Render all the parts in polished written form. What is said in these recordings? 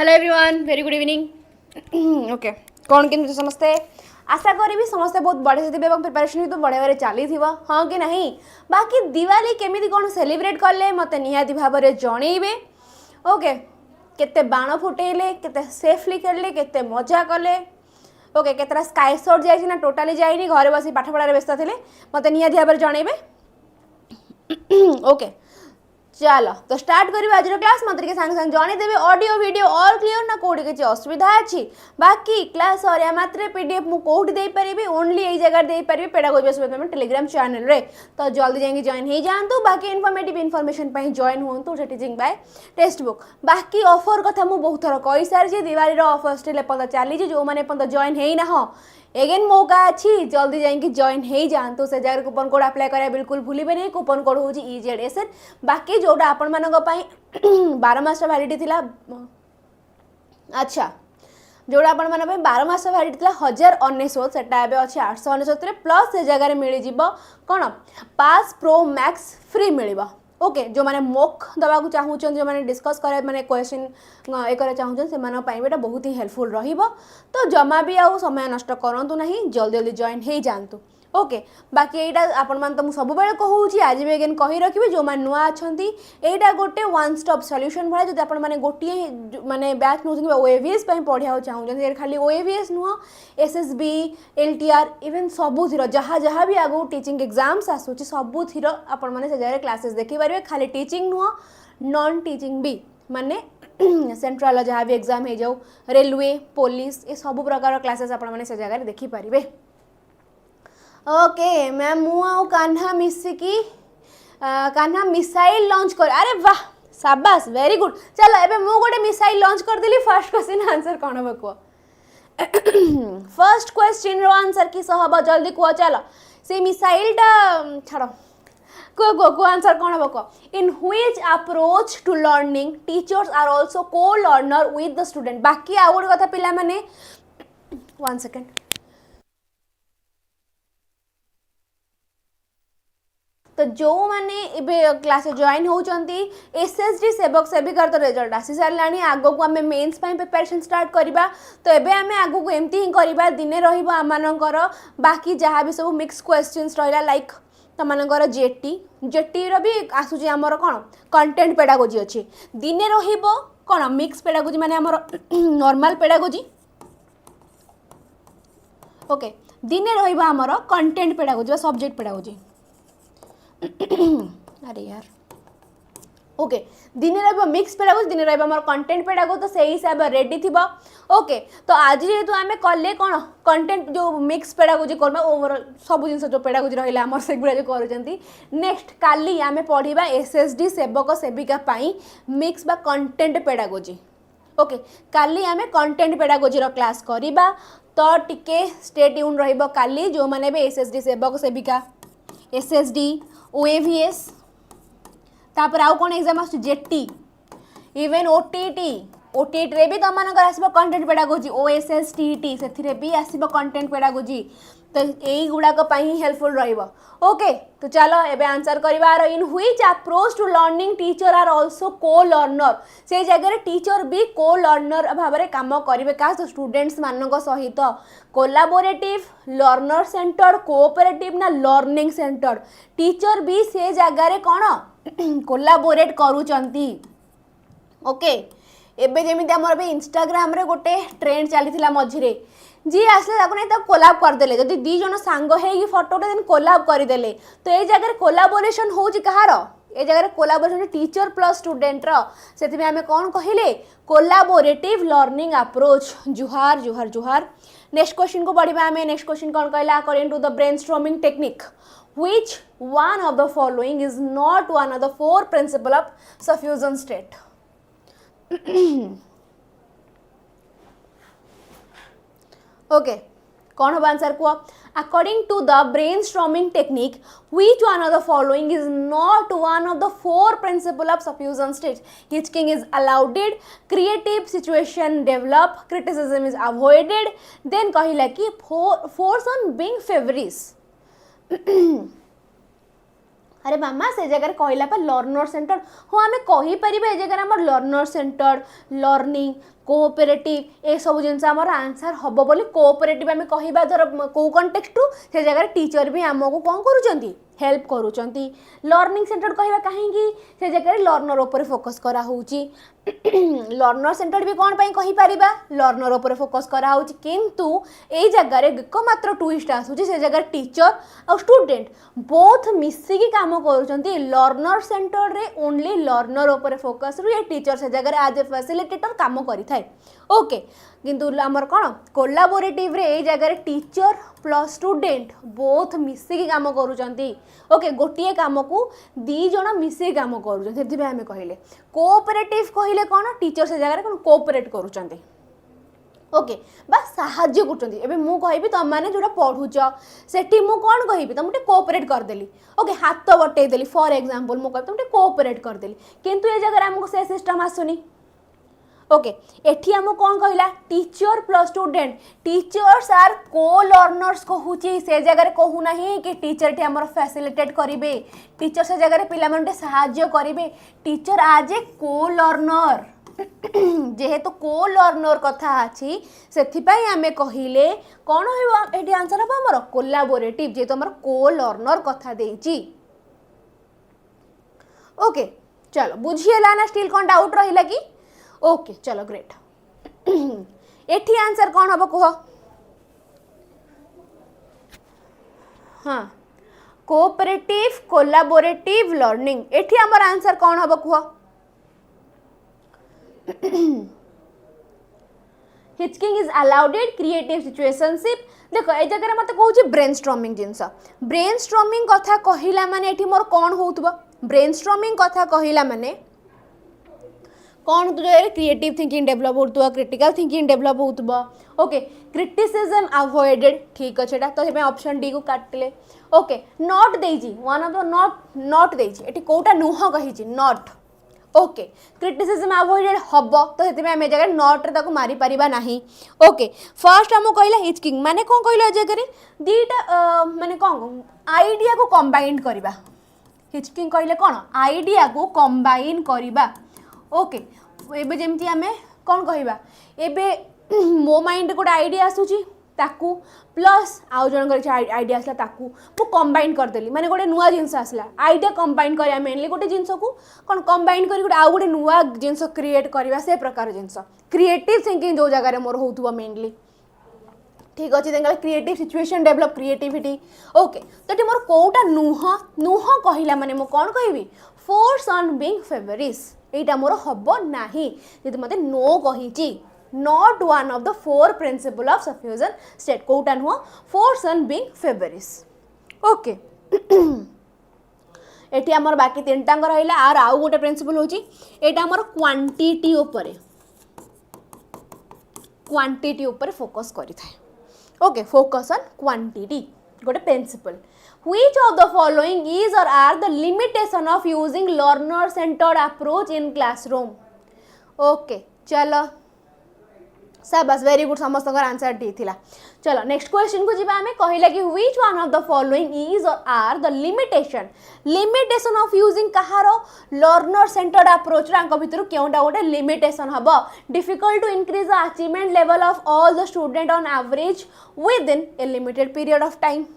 Hello everyone, very good evening. Okay, कौन केमती समस्ते आशा करी समस्ते बहुत बढ़िया से और प्रिपरेशन भी तो बढ़िया चली हाँ कि नहीं। बाकी दिवाली केमी कौन सेलिब्रेट कले मत निहाती भाव में जनइबे। ओके, केते बाण फुटेले, केते सेफली खेलले, केते मजा कले। ओके, केतरा स्काई शॉट जाइए ना टोटाली जाइनी, घरे बस पाठ पढ़ार व्यस्त थे मत निहाती भाव में जनइबे। ओके चलो तो स्टार्ट करिबा आज क्लास मत के संग संग जानी देबे ऑडियो वीडियो ऑल क्लियर ना कोडी के असुविधा अछि। बाकी क्लास और मात्र पीडीएफ मु कोडी दे परिबी ओनली एई जगह दे परिबी पेडागोजी एवलुएशन टेलीग्राम चैनल रे। तो जल्दी जाएंगे जॉइन हो जातु। बाकी इनफॉर्मेटिव इनफॉरमेशन पई जॉइन होंतु टीचिंग बाय टेस्ट बुक। बाकी ऑफर कथा मु बहुत थर कहि सारी दिवाली रो ऑफर स्टिल पता चली जो माने पता जॉइन हेई ना हो एगेन मौका अच्छी जल्दी जाइए जॉइन हो जातु। से जगह कूपन कोड अप्लाई करा बिल्कुल भूलिए नहीं। कूपन कोड हूँ 𝐸𝐻𝑆N। बाकी जोटा आपण मान 12 मास वैलिडिटी थिला। अच्छा जोड़ा आपण मान 12 मास वैलिडिटी थिला 1099 सेटा एबे अछि 899 प्लस से जगह मिल जिवो कोन pass pro max free मिलिबो। Okay जो माने मोक दवा चाहूँ जो माने डिस्कस करे माने क्वेश्चन ए करे चाहूँ से मानो पाई बेटा बहुत ही हेल्पफुल रहिबो। तो जमा भी आउ समय नष्ट करंतु नहीं, जल्दी जल्दी जॉइन हो जातु। ओके बाकी एटा आपण मान तो सब बेले कहूँ आज भी अगेन कही रखिए जो माने नुआ अछंती एटा गोटे वन स्टॉप सॉल्यूशन भाई जो आपण माने गोटे माने बैच नौ OAVS पई पढ़िया चाहूँ खाली OAVS नुह SSB LTR इवन सबुथिर जहाँ जहाँ भी आगु टीचिंग एग्जाम्स आसूची सबुथिर आपण माने से जगह क्लासेस देखि पारे। खाली टीचिंग नुह नॉन टीचिंग भी माने सेंट्रल जहाँ भी एग्जाम हो जाऊ रेलवे पुलिस ये सब प्रकार क्लासेस आपण माने से जगह देखि पारे। ओके मैम मु आ कान्हा मिसिकी कान्हा मिसाइल लॉन्च कर अरे वाह शाबाश वेरी गुड। चलो एबे मु गोटे मिसाइल लॉन्च कर दिली। फर्स्ट क्वेश्चन आंसर कौन हम को फर्स्ट क्वेश्चन रो आंसर की सहब जल्दी को चलो से मिसाइल टा छाड़ो को आंसर कौन हम को in which approach to learning teachers are also co learner with the student. बाकी आ गोटे कथा पिला माने 1 सेकंड तो जो मैंने क्लास जॉइन होती SSD सेवक सेविकार तो रिजल्ट आसी सारे आग को आम मेन्स प्रिपरेशन स्टार्ट करवा। तो एबे आम आग को एमती ही करवा दिने रमानकर बाकी जहाँ भी सब मिक्स क्वेश्चंस रहा लाइक तमनकर जेटी भी आसूची आमर कौन कंटेंट पेडागोजी अच्छी दिने कौन मिक्स पेडागोजी माने आमर नॉर्मल पेडागोजी। ओके दिने आमर कंटेंट पेडागोजी सब्जेक्ट पेडागोजी अरे यार ओके दिने रहिबो मिक्स पेडागोजी दिने रहिबो हमर कंटेंट पेडागोजी। तो सही हिसाब रेडी थिबो। ओके तो आज जेतु आमे कले कोन कंटेंट जो मिक्स पेडागोजी करबा ओवरऑल सब जिंस जो पेडागोजी रहिला हमर सेगुडा जो करूचंती। नेक्स्ट काली आमे पढिबा SSD सेवक सेविका पाई मिक्स बा कंटेंट पेडागोजी। ओके काली आमे कंटेंट पेडागोजी रो क्लास करिबा। तो टिके स्टे ट्यून रहिबो काली जो माने बे SSD सेवक सेविका SSD OAVS तापर आउ कौन एग्जाम आस जेटी इवेन OTET रे भी तुम मानकर आसबो कंटेंट पेडागोजी OSSTET से भी आसबो कंटेंट पेडागोजी। तो यही गुड़ाक हेल्पफुल रहिबो। ओके तो चलो एबे आंसर करिवार in which approach to learning teacher are also co learner से जगह टीचर भी को लर्नर भाव में काम करेंगे क्या तो स्टूडेंट्स मानक सहित कोलाबोरेटिव लर्नर सेंटर्ड कोऑपरेटिव ना लर्निंग सेंटर्ड टीचर भी से जगह कौन कोलाबोरेट करूचंती। ओके एबे जेमिति हमर बे इंस्टाग्राम रे गोटे ट्रेंड चली मझिरे जी आसले ताको नहीं तो कोलाब करदेले जदि दी जन सांग हेगी फोटोटे देन कोलाब करदेले। तो ये जगह कोलाबोरेशन होउची कहार ए जगह कोलाबोरेशन टीचर प्लस स्टूडेंट रो सेति आमे कोन कहिले कोलाबोरेटिव लर्निंग अप्रोच। जुहार जुहार जुहार। नेक्स्ट क्वेश्चन को पढ़िबा आमे। नेक्स्ट क्वेश्चन कोन कहला according to the brainstorming technique which one of the following is not one of the 4 principle of suffusion state. Okay कौन हम आंसर को according to the brainstorming technique which one of the following is not one of the 4 principle of suffusion state. Hitching is allowed creative situation develop criticism is avoided then कहिला कि force on being फेवरिस। अरे मामा से जगह कहला learner centred हाँ आम कहीपर ए जगह आम लर्नर सेंटर्ड लर्निंग कोऑपरेटिव ए सब जिन आंसर हम बोली कोऑपरेटिव आम कह धर कौ कंटेक्स्ट से जगह टीचर भी आमको कौन करुँच हेल्प करुँच लर्निंग सेंटर्ड कहवा कहीं से जगह लर्नर उपर फोकस करा लर्नर सेंटर्ड भी कौन कहीपर लर्नर उपर फोकस करा किंतु ए जगार एकमात्र ट्विस्ट आसूँ से जगह टीचर और स्टूडेंट बोथ मिसिकी काम करुँच लर्नर सेंटर रे ओनली लर्नर उपर फोकस रू टीचर से जगह एज ए फैसिलिटेटर काम करें ओके किंतु आमर कौन कोलाबोरेटिव रे ए जगह टीचर प्लस स्टूडेंट बोथ मिसिकी काम करुँच ओके गोटे काम को दी जन मिसिकी काम करें आम कहले कोऑपरेटिव कहले कौन टीचर से जगह कौन कोऑपरेट करुँच ओके बस साहाଯ୍य कर मुझे तुम मैंने जो पढ़ुच से कौन कहि तुमको कोऑपरेट करदेली ओके हाथ बटेदेली फॉर एग्जांपल मुझे तुमको कोऑपरेट करदेली किंतु ये जगह आमको से सिस्टम आसुनी ओके एठी आम कौन कहला teacher plus student teachers are co learners कहूची से जगह कहूना कि टीचर टी आमर फैसिलिटेट करेंगे टीचर से जगह पे साहाଯ୍य करेंगे टीचर आज ए को लर्नर जेहेतु को लर्नर कथा अच्छी से आम कहले कौन हो आंसर हम आमर कोलाबोरेटिव जेहेतु आमर को लर्नर कथा देची ओके चलो बुझीगला ना स्टिल कौन डाउट रहा कि ओके चलो ग्रेट एठी आंसर कौन हम कह हाँ कोऑपरेटिव कोलाबोरेटिव लर्निंग एठी आमर आंसर कौन हम कह हिचकिंग इज अलाउडेड क्रिएटिव सिचुएशनशिप देखो ए जगह मत कहूँ ब्रेनस्टॉर्मिंग जिनस ब्रेनस्टॉर्मिंग कथा कहला माने एठी मोर कौन होउतबा ब्रेनस्टॉर्मिंग कथा कहला माने कौन हो क्रिएटिव थिंकिंग डेवलप होता क्रिटिकल थिंकिंग डेवलप होता ओके क्रिटिसिज्म अवॉइडेड ठीक अच्छे तो ऑप्शन डी को काटिले ओके नॉट देजी वन ऑफ द नॉट देजी एटी कोटा नुह कही नॉट ओके क्रिटिसिज्म अवॉइडेड हम तो से आम जगह नॉट रे ताको मारी परिबा नाही ओके फर्स्ट हम कहला हिचकिंग माने कौन कहला जगह दीटा माने कौन आइडिया को कंबाइन करबा हिचकिंग कहले कौन आइडिया को कंबाइन करबा ओके एबे जेमती आमे कौन कहबा एबे मो माइंड गोटे आइडिया आसूची ताकू प्लस आउ जन आइडिया आसला ताकू मु कंबाइन करदेली माने गोटे नुआ जिनस आसला आइडिया कंबाइन करिया मेनली गोटे जिनस को कौन कंबाइन करी गोटे आउ गोटे नुआ जिनस क्रिएट करबा से प्रकार जिनस क्रिएटिव थिंकिंग जो जगह मोर होतुवा मेनली ठीक अच्छे देख creative situation develop creativity okay तो मोर कोटा नुह नुह कहला माने मु कौन कहबी फोर्स ऑन बीइंग फेवरिस एटा मोर हबो नाही जदि मते नो कहिची not one of the four principle of suffusion state कोटा नुह फोर्स ऑन बीइंग फेवरिस ओके एटी हमर बाकी तीन टांग रहिला आर आउ गोटे प्रिंसिपल होची एटा हमर क्वांटिटी ऊपर फोकस करि थाए ओके फोकस ऑन क्वांटिटी गोटे principal which of the following is or are the limitation of using learner centered approach in classroom okay चलो शाबाश वेरी गुड समस्त आंसर डी थिला चलो नेक्स्ट क्वेश्चन को जीवा हमें कहला कि which one of the following is or are the limitation of using कहारो learner centered approach रांक भितर केउटा गोटे limitation हबो difficult to increase the achievement level of all the student on average within a limited period of time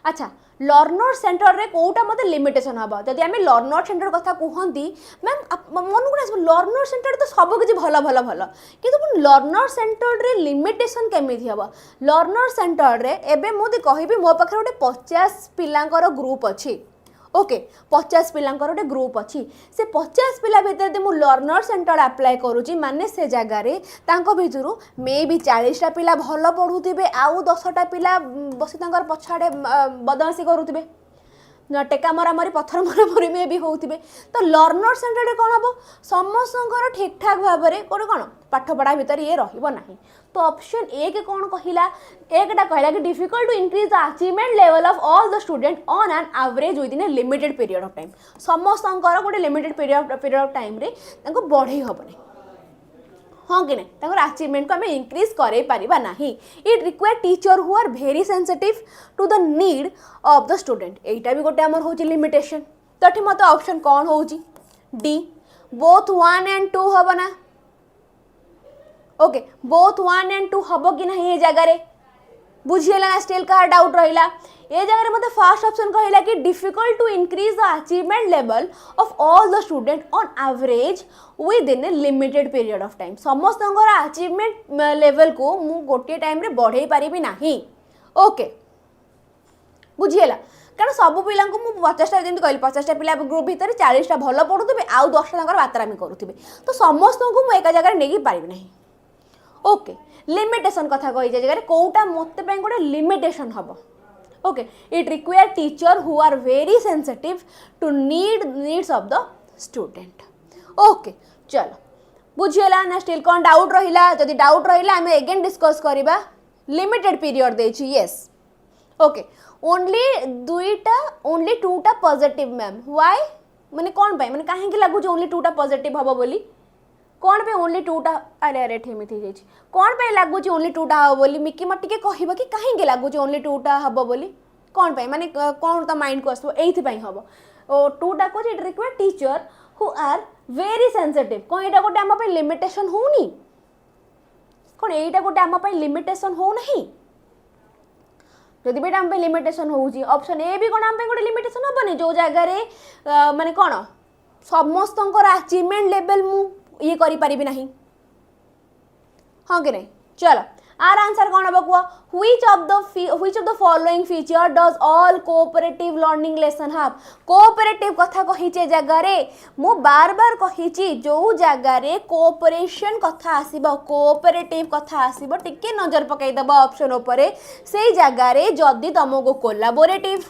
अच्छा learner centre रे कोटा मते limitation हबा जदि आमे लर्नर सेंटर कथा कहंती मैम मन को आसब लर्नर सेंटर तो सब किछि भलो भलो भलो किंतु लर्नर सेंटर रे लिमिटेशन केमिथि हबा लर्नर सेंटर रे एबे मोदी कहिबी मो पाखरे गोटे 50 पिलांकर ग्रुप अछि ओके 50 पिलांकर गोटे ग्रुप अच्छी से 50 पिला भितर मु लर्नर सेंटर अप्लाई करुँची माने से जगार तांको भितरु मे भी 40टा पिला भल पढ़ुथिबे आउ 10टा पिला बसी तांकर पछाड़े बदमाशी करुथिबे टेका मरामरी पत्थर मरामरी में भी होउथिबे तो लर्नर सेंटर रे कोन हबो समस्तंकर ठीक ठाक भाव में कोन कोन पाठ पढ़ा भितर ये रहिबो नाही तो ऑप्शन ए के कोन कहिला एकटा कहला कि difficult to increase the achievement level of all the student on an average within a limited period of time समस्तंकर गोटे लिमिटेड पीरियड ऑफ टाइम रे तांको बढ़ई हबो नै हाँ कि नहीं अचीवमेंट को आम इंक्रीज करे पारिबा नाही। It require teacher who are very sensitive to the need of the student. एटा भी गोटे आमर होची लिमिटेशन। तो एठी मत ऑप्शन कौन होची डी बोथ 1 and 2 हबो ना। ओके बोथ 1 and 2 हबो कि नहीं ये जगह रे बुझिएला ना स्टिल का डाउट रहिला। ये जगह मत फर्स्ट ऑप्शन कहला कि difficult to increase the achievement level of all the student on average within a limited period of time. समस्त अचीवमेंट लेवल को मु गोटे टाइम रे बढ़ाई पारिबी नाही। ओके बुझिएला कारण सब पिला को मु 50टा जमी कहली 50टा पिला ग्रुप भितर 40टा भल पढ़ुवे आउ 10टा बातरामी करुवे तो समस्त को मु एक जगह नहीं पारिबी नाही। ओके लिमिटेशन कथा कही जगह कोटा मत गोटे लिमिटेशन हम। Okay it require teacher who are very sensitive to needs of the student. Okay चलो बुझीगला ना स्टिल कौन डाउट रहिला जदि डाउट रहिला आमे अगेन डिस्कस करिबा। लिमिटेड पीरियड देछि यस। ओके ओनली टूटा पॉजिटिव मैम व्हाई माने कौन पाई माने काहे कि लागु ओनली टूटा पॉजिटिव हबो बोली कौन पे ओनली टूटा अरे अरे ठेमी थी जाइए कौन पे लगुच ओनली टूटा हम बोली मिकी मत टिके कहबा कि कहीं लगुच ओनली टूटा हम बोली कौन पे माने कौन तो माइंड को आसो एथि पई हम ओ टूटा को it require teacher who are very sensitive कौन एटा गोटे हम पे लिमिटेशन होनी कौन एटा गोटे हम पे लिमिटेशन हो नहीं जदि बेटा हम पे लिमिटेशन होउची ऑप्शन ए भी कौन हम पे गोटे लिमिटेशन हबनी जो जगह रे माने कौन समस्तंकर अचीवमेंट लेवल मु ये करी पारिबी नहीं। हाँ कि नहीं चलो आर आंसर कौन हम कह which of the following feature does all cooperative learning lesson have. Cooperative कथा कहिचे जगह रे मु बार बार कहिची जो जगह रे कोऑपरेशन कथा आसीबो कोऑपरेटिव कथा आसीबो टिके नजर पकाई दबो ऑप्शन ऊपर से जगह रे जदी तुमको collaborative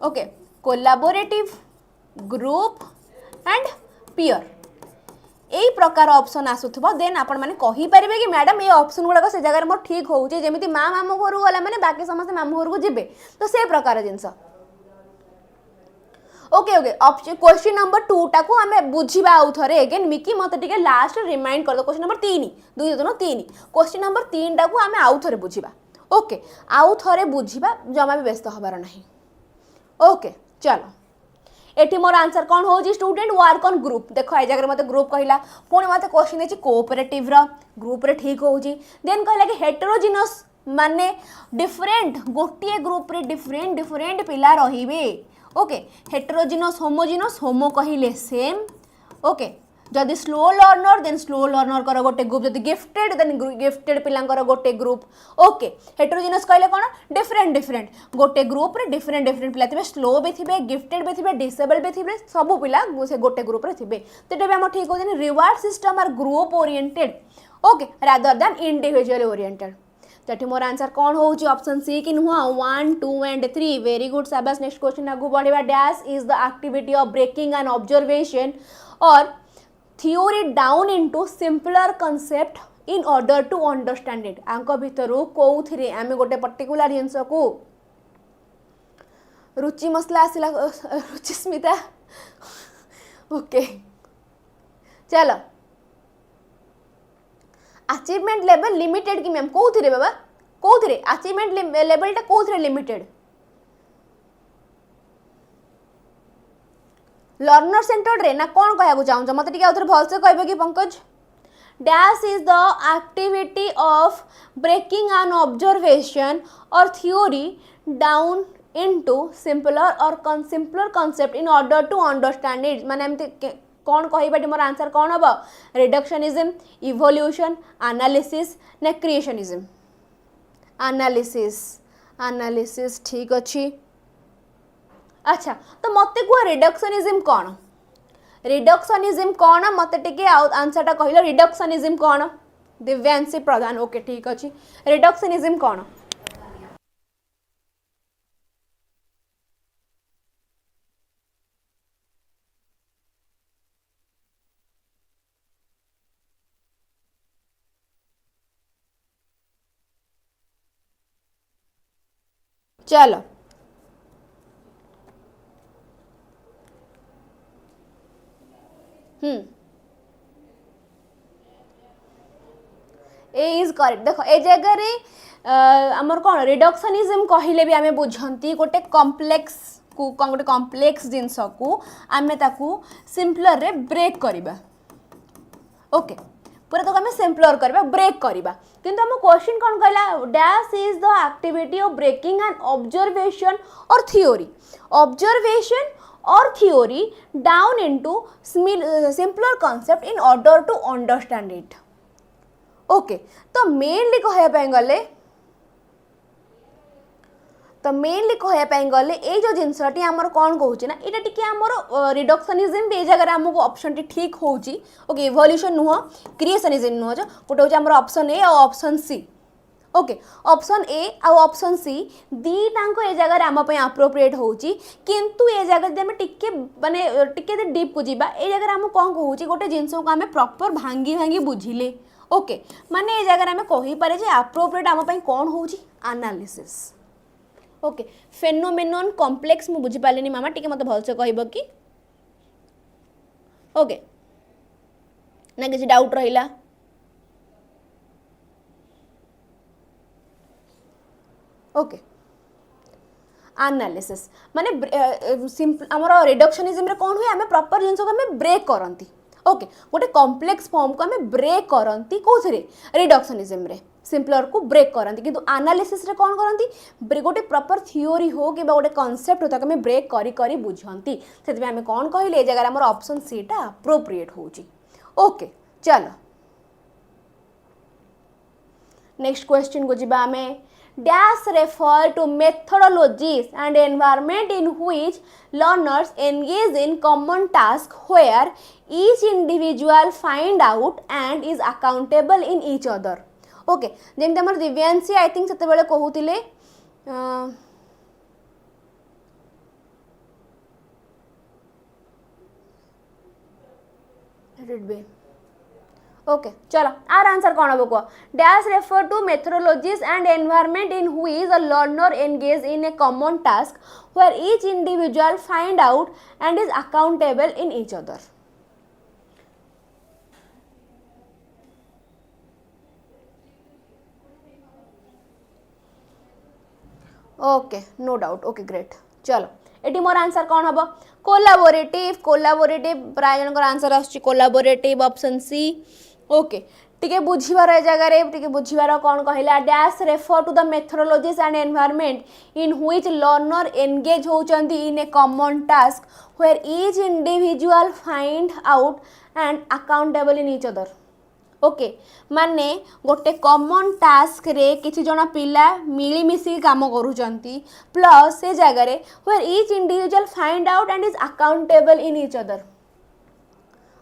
okay collaborative group and peer यही प्रकार ऑप्शन आसुथबो देन आपण माने कहि परिबे कि मैडम ये ऑप्शन गुडा से जगह मोर ठीक होउचे जेमिति माँ मामू घर गला माने बाकी समस्त मामू घर को जिबे तो से प्रकार जिंस। Okay okay option question number 2 टा को हमें बुझिबा आउ थरे अगेन मिकी मते टिके लास्ट रिमाइंड कर दो क्वेश्चन नंबर 3 2 2 3 क्वेश्चन नंबर 3 टा को हमें आउ थरे बुझिबा। ओके आउ थरे बुझिबा जमा भी व्यस्त हबार नहीं। ओके चलो एठी मोर आंसर कौन हो स्टूडेंट वर्क ऑन ग्रुप देखो ए जगह मते ग्रुप कहला पुणी मते क्वेश्चन देछि कोऑपरेटिव रो ग्रुप रे ठीक होउची देन कहला कि हेटेरोजिनस माने डिफरेंट गोटिए ग्रुप रे डिफरेंट डिफरेंट पिला रहिबे। ओके हेटेरोजिनस होमोजिनस होमो कहिले सेम। ओके जदि slow learner then slow learner कर गोटे ग्रुप जदि गिफ्टेड देन गिफ्टेड पिलांकर गोटे ग्रुप। ओके हेटेरोजिनस कहले कोन डिफरेंट डिफरेंट गोटे ग्रुप रे डिफरेंट डिफरेंट पिला थिबे स्लो भी थिबे गिफ्टेड भी थिबे डिसेबल भी थिबे सब पिला से गोटे ग्रुप रे थिबे तो एटा भी हम ठीक होजनी reward system are group oriented okay rather than individual oriented. तो मोर आंसर कौन हो ऑप्शन सी कि नुह 1 2 and 3 वेरी गुड शाबाश। नेक्स्ट क्वेश्चन आगु बढ़िबा dash is the activity of breaking an observation or theory down into simpler concept in order to understand it। आंक भितर कौथिरे आमे गोटे पर्टिकुलर जिंस को रुचि मसला आसिला रुचि स्मिता ओके चलो अचीवमेंट लेवल लिमिटेड कि मैम कौथिरे बाबा कौथिरे अचीवमेंट लेवल टा कौथिरे लिमिटेड लर्नर सेंटर्ड रे ना कौन कहू चाहूँ मत टे भलसे कह कि Pankaj dash is the activity of breaking an observation और theory down into simpler concept in order to understand it माने एमती कौन कहबाटी मोर आंसर कौन हम रिडक्शनिज्म इवोल्यूशन एनालिसिस ना क्रिएशनिज्म एनालिसिस ठीक अच्छी। अच्छा तो मते को रिडक्शनिज्म कौन मत टे आंसर टा कहल रिडक्शनिज्म कौन दिव्यांशी प्रधान ओके ठीक अच्छे रिडक्शनिज्म कौन चलो ए इज करेक्ट। देख ए जगह रे आमर कौन रिडक्शनिज्म कहले भी आमे बुझंती गोटे कॉम्प्लेक्स को गोटे कॉम्प्लेक्स जिनस को आमे ताकू सिंपलर रे ब्रेक करबा। ओके पूरा तो आमे सिंपलर करबा ब्रेक करबा किंतु हम क्वेश्चन कौन कहला dash is the activity of breaking an observation और theory or theory down into simpler concept in order to understand it। Okay तो मेनली कहया गले ये जो जिनसटी आमर कौन कहूँ ना ये टी आमर रिडक्शनिज्म भी जगह आमको ऑप्शन टी ठीक होची। ओके इवोल्यूशन नुह क्रिएशनिज्म नुह जो गोटे हूँ आमर ऑप्शन ए और option C. Okay option A आ ऑप्शन सी दीटाको ए जगह आम अप्रोप्रिएट होची किंतु ए जगह आम टिके माने टिके डीप को जीवा ए जगह आम कौन कहूँ गोटे जिनस को आम प्रॉपर भांगी भांगी बुझिले। ओके माने ए जगह आम कहि पारे जे अप्रोप्रिएट आम पई कौन होची एनालिसिस। ओके फेनोमेनन कॉम्प्लेक्स मु बुझी पालेनी मामा टिके मते भलसे कहबो कि ओके ना किसी डाउट रहिला। ओके एनालिसिस माने सिंपल आमर रिडक्शनिज्म रे कौन हुए आमे प्रॉपर जिनस को आमे ब्रेक करंती। ओके गोटे कॉम्प्लेक्स फॉर्म को आमे ब्रेक करंती कोथरे रिडक्शनिज्म रे सिंपलर को ब्रेक करंती किंतु एनालिसिस रे कौन करंती गोटे प्रॉपर थ्योरी हो कि गोटे कांसेप्ट हो ताके आमे ब्रेक करी करी बुझंती सेति आमे कौन कहले ए जगह आमर ऑप्शन सी टा अप्रोप्रिएट होची। ओके चलो नेक्स्ट क्वेश्चन को जिबा आमे dash refer to methodologies and environment in which learners engage in common task where each individual find out and is accountable in each other। Okay जेमते हमर Divyanshi I think सेते बेले कहूतिले read be ओके चलो आर आंसर कौन हम कह dash refer to methodologies and environment in which a learner engage in a common task where each individual find out and is accountable in each other. Okay no doubt. Okay great चलो एटी मोर answer कौन हम collaborative प्राय जन answer आसछि collaborative option C. Okay टिके बुझीबार ए जगह रे टिके बुझीबार कौन कहला dash refer to the methodologies and environment in which learner engage होचंदी in a common task where each individual find out and accountable in each other. Okay माने गोटे कॉमन टास्क रे किछि जणा पिला मिली मिसी काम करूचंती प्लस से जगह रे where each individual find out and is accountable in each other.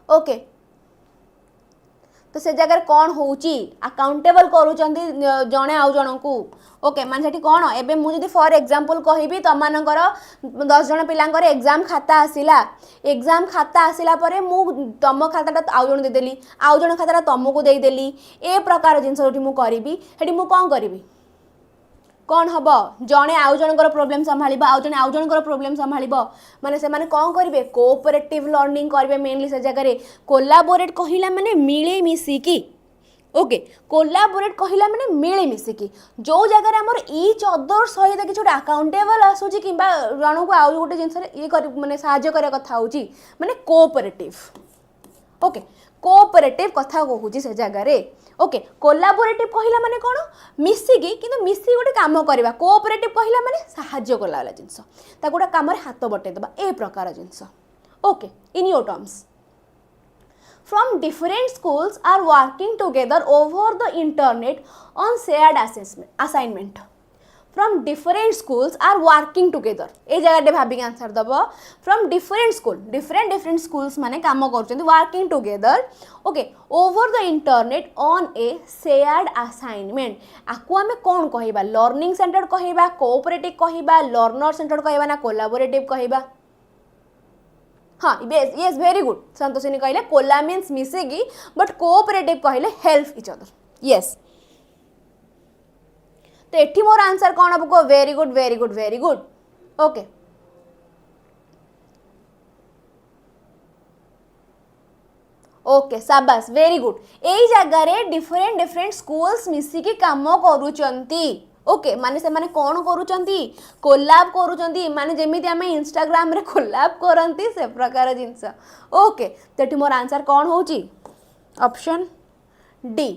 Okay तो से जगह कौन होची अकाउंटेबल करूचंती जणे आउ जनकू। ओके मान सेठी कौन एबे मु जदी फॉर एग्जांपल कहिबी तमानकर 10 जण पिलांकर एग्जाम खाता आसिला परे मु तम खाताटा आउ जण दे देली आउ जण खाताटा तमको दे देली ए प्रकार जिंस जोठी मु करिबी हेठी मु कोन करिबी कौन हम जड़े आउ जनकर प्रोब्लेम संभाल आउ जड़े आउ जनकर प्रोब्लेम संभाल माने से माने कौन करेंगे कोऑपरेटिव लर्निंग करेंगे मेनली से जगह कोलाबोरेट कहला माने मिले मिसिकी। ओके कोलाबोरेट कहला माने मिले मिसिकी जो जगह आमर ईच अदर सहित कि छोटे अकाउंटेबल आसूची कि जन को आउ गोटे जिन ये माने साहाय्य करिया कथा होची माने कोऑपरेटिव। ओके कोऑपरेटिव कथा कहूची से जगह रे। ओके कोलाबोरेटिव कहला माने कौन मिसिकी किंतु मिसी गोटे काम करवा कोऑपरेटिव कहला माने साहाय्य कला वाला जिनस ता गोटे काम रे हाथ बटे दबा ए प्रकार जिनस। Okay in your terms from different schools are working together over the internet on shared assignment from different schools are working together ए जगह दे भाबी आंसर दबो from different schools माने काम करछन working together okay over the internet on a shared assignment आकु हमें कौन कहिबा लर्निंग सेंटर्ड कहिबा कोऑपरेटिव कहिबा लर्नर सेंटर्ड कहिबा ना कोलैबोरेटिव कहिबा। हाँ यस वेरी गुड संतोषिनी कहले कोला मीन्स मिसेगी बट कोऑपरेटिव कहले हेल्प इच अदर यस। तो एठी मोर आंसर कौन हम को very good very good very good. Okay okay शाबाश वेरी गुड एई जगह रे डिफरेंट डिफरेंट स्कूल्स मिसिकी काम करूचंती ओके माने से माने कौन करूचंती कोलैब करूचंती माने जेमिति आमे इंस्टाग्राम रे कोलैब करंती से प्रकार जिंस ओके तेटी मोर आंसर कौन होची ऑप्शन डी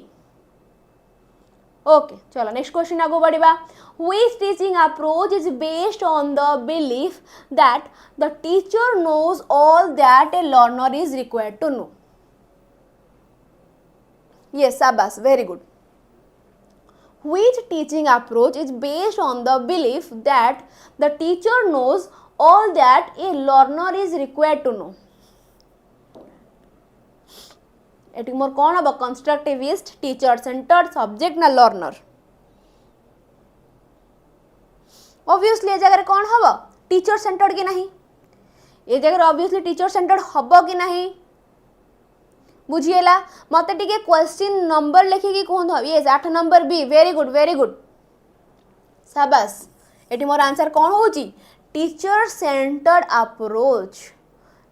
ओके चलो नेक्स्ट क्वेश्चन आगो बढ़िबा which teaching approach is based on the belief that the teacher knows all that a learner is required to know yes sabas very good which teaching approach is based on the belief that the teacher knows all that a learner is required to know एटी मोर कौन हम constructivist teacher centred subject ना learner obviously ए जगह कौन हम teacher centred कि नहीं ए जगह ऑब्वियसली टीचर सेंटर्ड हम कि नहीं बुझीला मते टिके क्वेश्चन नंबर लिखिकी कहूँ ये 8 नंबर बी वेरी गुड शाबाश एटी मोर आंसर कौन होची टीचर सेंटर्ड अप्रोच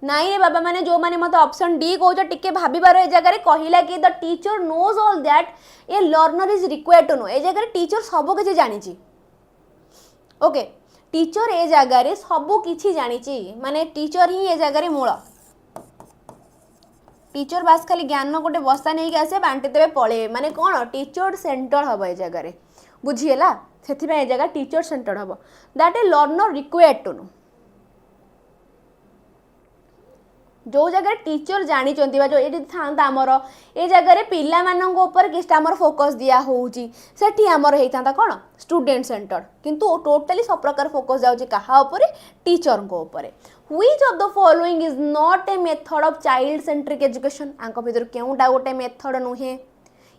नाई रे बाबा माने जो माने मत ऑप्शन डी कहूछ टिके भाबिबार ए जगह रे कहिला कि the teacher knows all that a learner is required to know ए जगह रे टीचर सब किछि जानि छि ओके टीचर ए जगह रे सब किछि जानि छि माने टीचर ही ए जगह रे मूल टीचर बास खाली ज्ञान गोटे बस्ता नहीं आसे बांटी देबे पळे माने कोन टीचर सेंटर हबो ए जगह रे बुझिएला सेथि में ए जगह टीचर सेंटर हबो that a learner required to know जो जगह टीचर जानी जो ये था आमर ए जगह पिला मानक ऊपर किसी आमर फोकस दिया होउची सेठी आमर होता कौन स्टूडेंट सेंटर किंतु टोटली सब प्रकार फोकस जाउची कहा ऊपर टीचर को ऊपर which of the following is not a method of child centric education आंक भीतर केउटा गोटे मेथड नुहे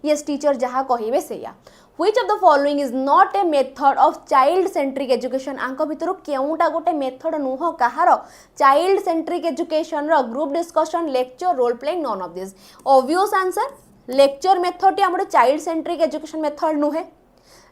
यस टीचर जहाँ कहिबे सेया which of the following is not a method of child centric education आंक भीतर केउटा गोटे मेथड नुह कहार चाइल्ड सेंट्रिक एजुकेशन रो group discussion lecture role playing none of this obvious answer lecture method टी हमर चाइल्ड सेंट्रिक एजुकेशन मेथड नुहे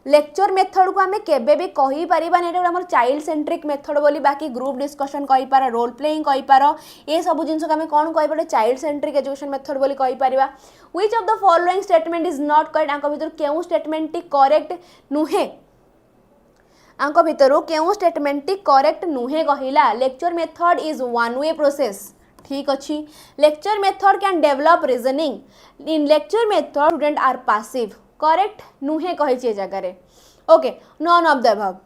लेक्चर मेथड को आमे केबे भी कहि परिबा नै हमर चाइल्ड सेंट्रिक मेथड बोली बाकी ग्रुप डिस्कशन कहि पारा रोल प्लेइंग कहि पारा ए सब जिंस को आमे कोन कहि पारे चाइल्ड सेंट्रिक एजुकेशन मेथड बोली कहि परिबा which of the following statement is not correct आंक भीतर केउ स्टेटमेंट टी करेक्ट नुहे आंक भीतर केउ स्टेटमेंट टी करेक्ट नुहे कहिला lecture method is one way process ठीक अच्छी lecture method can develop reasoning in lecture method student are passive correct नुहे कही जगह रे okay none of the above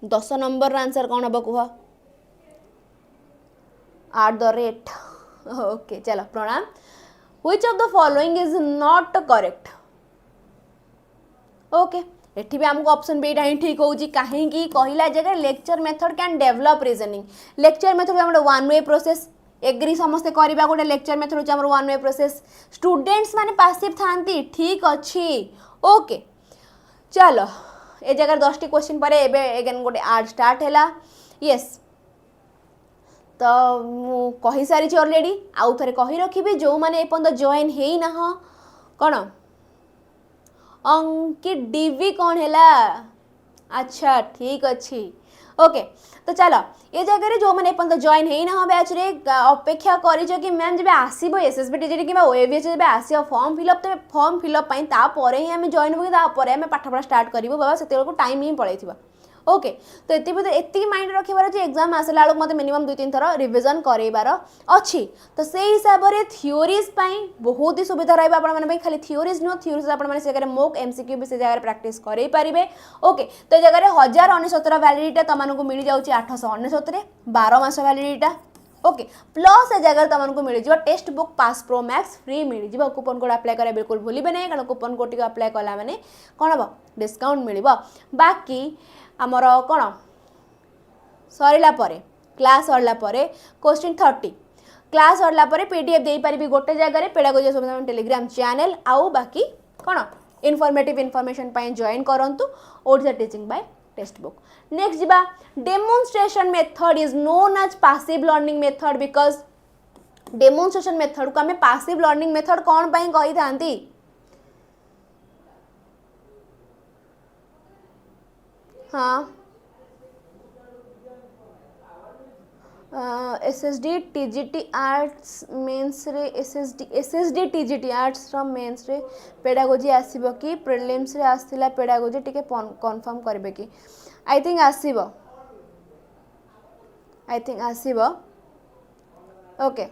10 number answer कौन हम कह @ ओके चलो प्रणाम which of the following is not correct okay एठी भी हमको ऑप्शन बी ही ठीक होउची काहे कि कहिला जगह lecture method can develop reasoning lecture method हमर वन वे प्रोसेस एग्री समस्ते करबा गोटे लेक्चर मेथड होची हमर वन वे प्रोसेस स्टूडेंट्स माने पैसिव थांती ठीक अच्छी ओके चलो ए जगह 10 टी क्वेश्चन पर एबे अगेन गोटे आर्ट स्टार्ट हैला यस तो मु कहि सारी छी ऑलरेडी आउ थरे कहि रखिबे जो माने एपन जॉइन हेई ना हो कोन अंकित डीवी कौन हैला अच्छा ठीक अच्छी ओके तो चलो ये जगह जो मैंने जॉइन है ना बैच रे अपेक्षा कर कि मैम जब आसब एसएसबी टीजीटी कि ओएवीएस जब आसो फॉर्म फिलअप तेज फॉर्म फिलअप ही आम जॉइन हो आम पाठपढ़ा स्टार्ट करूँ बाबा से टाइम ही पड़े ओके तो ये माइंड रखार अच्छे एग्जाम आसला बेलू मत मिनिमम 2-3 थर रिविजन करार अच्छी तो से हिसाब से थियोरीज बहुत ही सुविधा रहा खाली थियोरीज नुह थियोरीज आप मोक एमसीक्यू भी से जगह प्रैक्टिस करें ओके तो जगह 1069 वैलिडिटी तुमको मिल जाऊँगी 869 12 मास वैलिडिटा ओके प्लस ए जगह तुमको मिल जाए test book pass pro max free मिल जाए कूपन कोड अप्लाई करें बिल्कुल भूलिए नहीं कारण कूपन कोड टी अप्लाई कला मैंने कौन हम डिस्काउंट मिल बाकी आमर कौन सरला क्लास सरला क्वेश्चन 30 क्लास सरला पीडीएफ दे पारि गोटे जगह पेडागोजी टेलीग्राम चैनल आउ बाकी कौन इनफॉर्मेटिव इनफॉरमेशन जॉइन करंतु Odisha teaching by test book next जीवा demonstration method is known as passive learning method because demonstration method को आम पैसिव लर्निंग मेथड कौन पाई कही थांती हाँ SSD TGT आर्ट्स मेंस रे SSD TGT आर्ट्स रो मेंस रे पेडागोजी आसीबो कि प्रिलिम्स रे आस्थिला पेडागोजी टिके कंफर्म करबे कि आई थिंक आसीबो ओके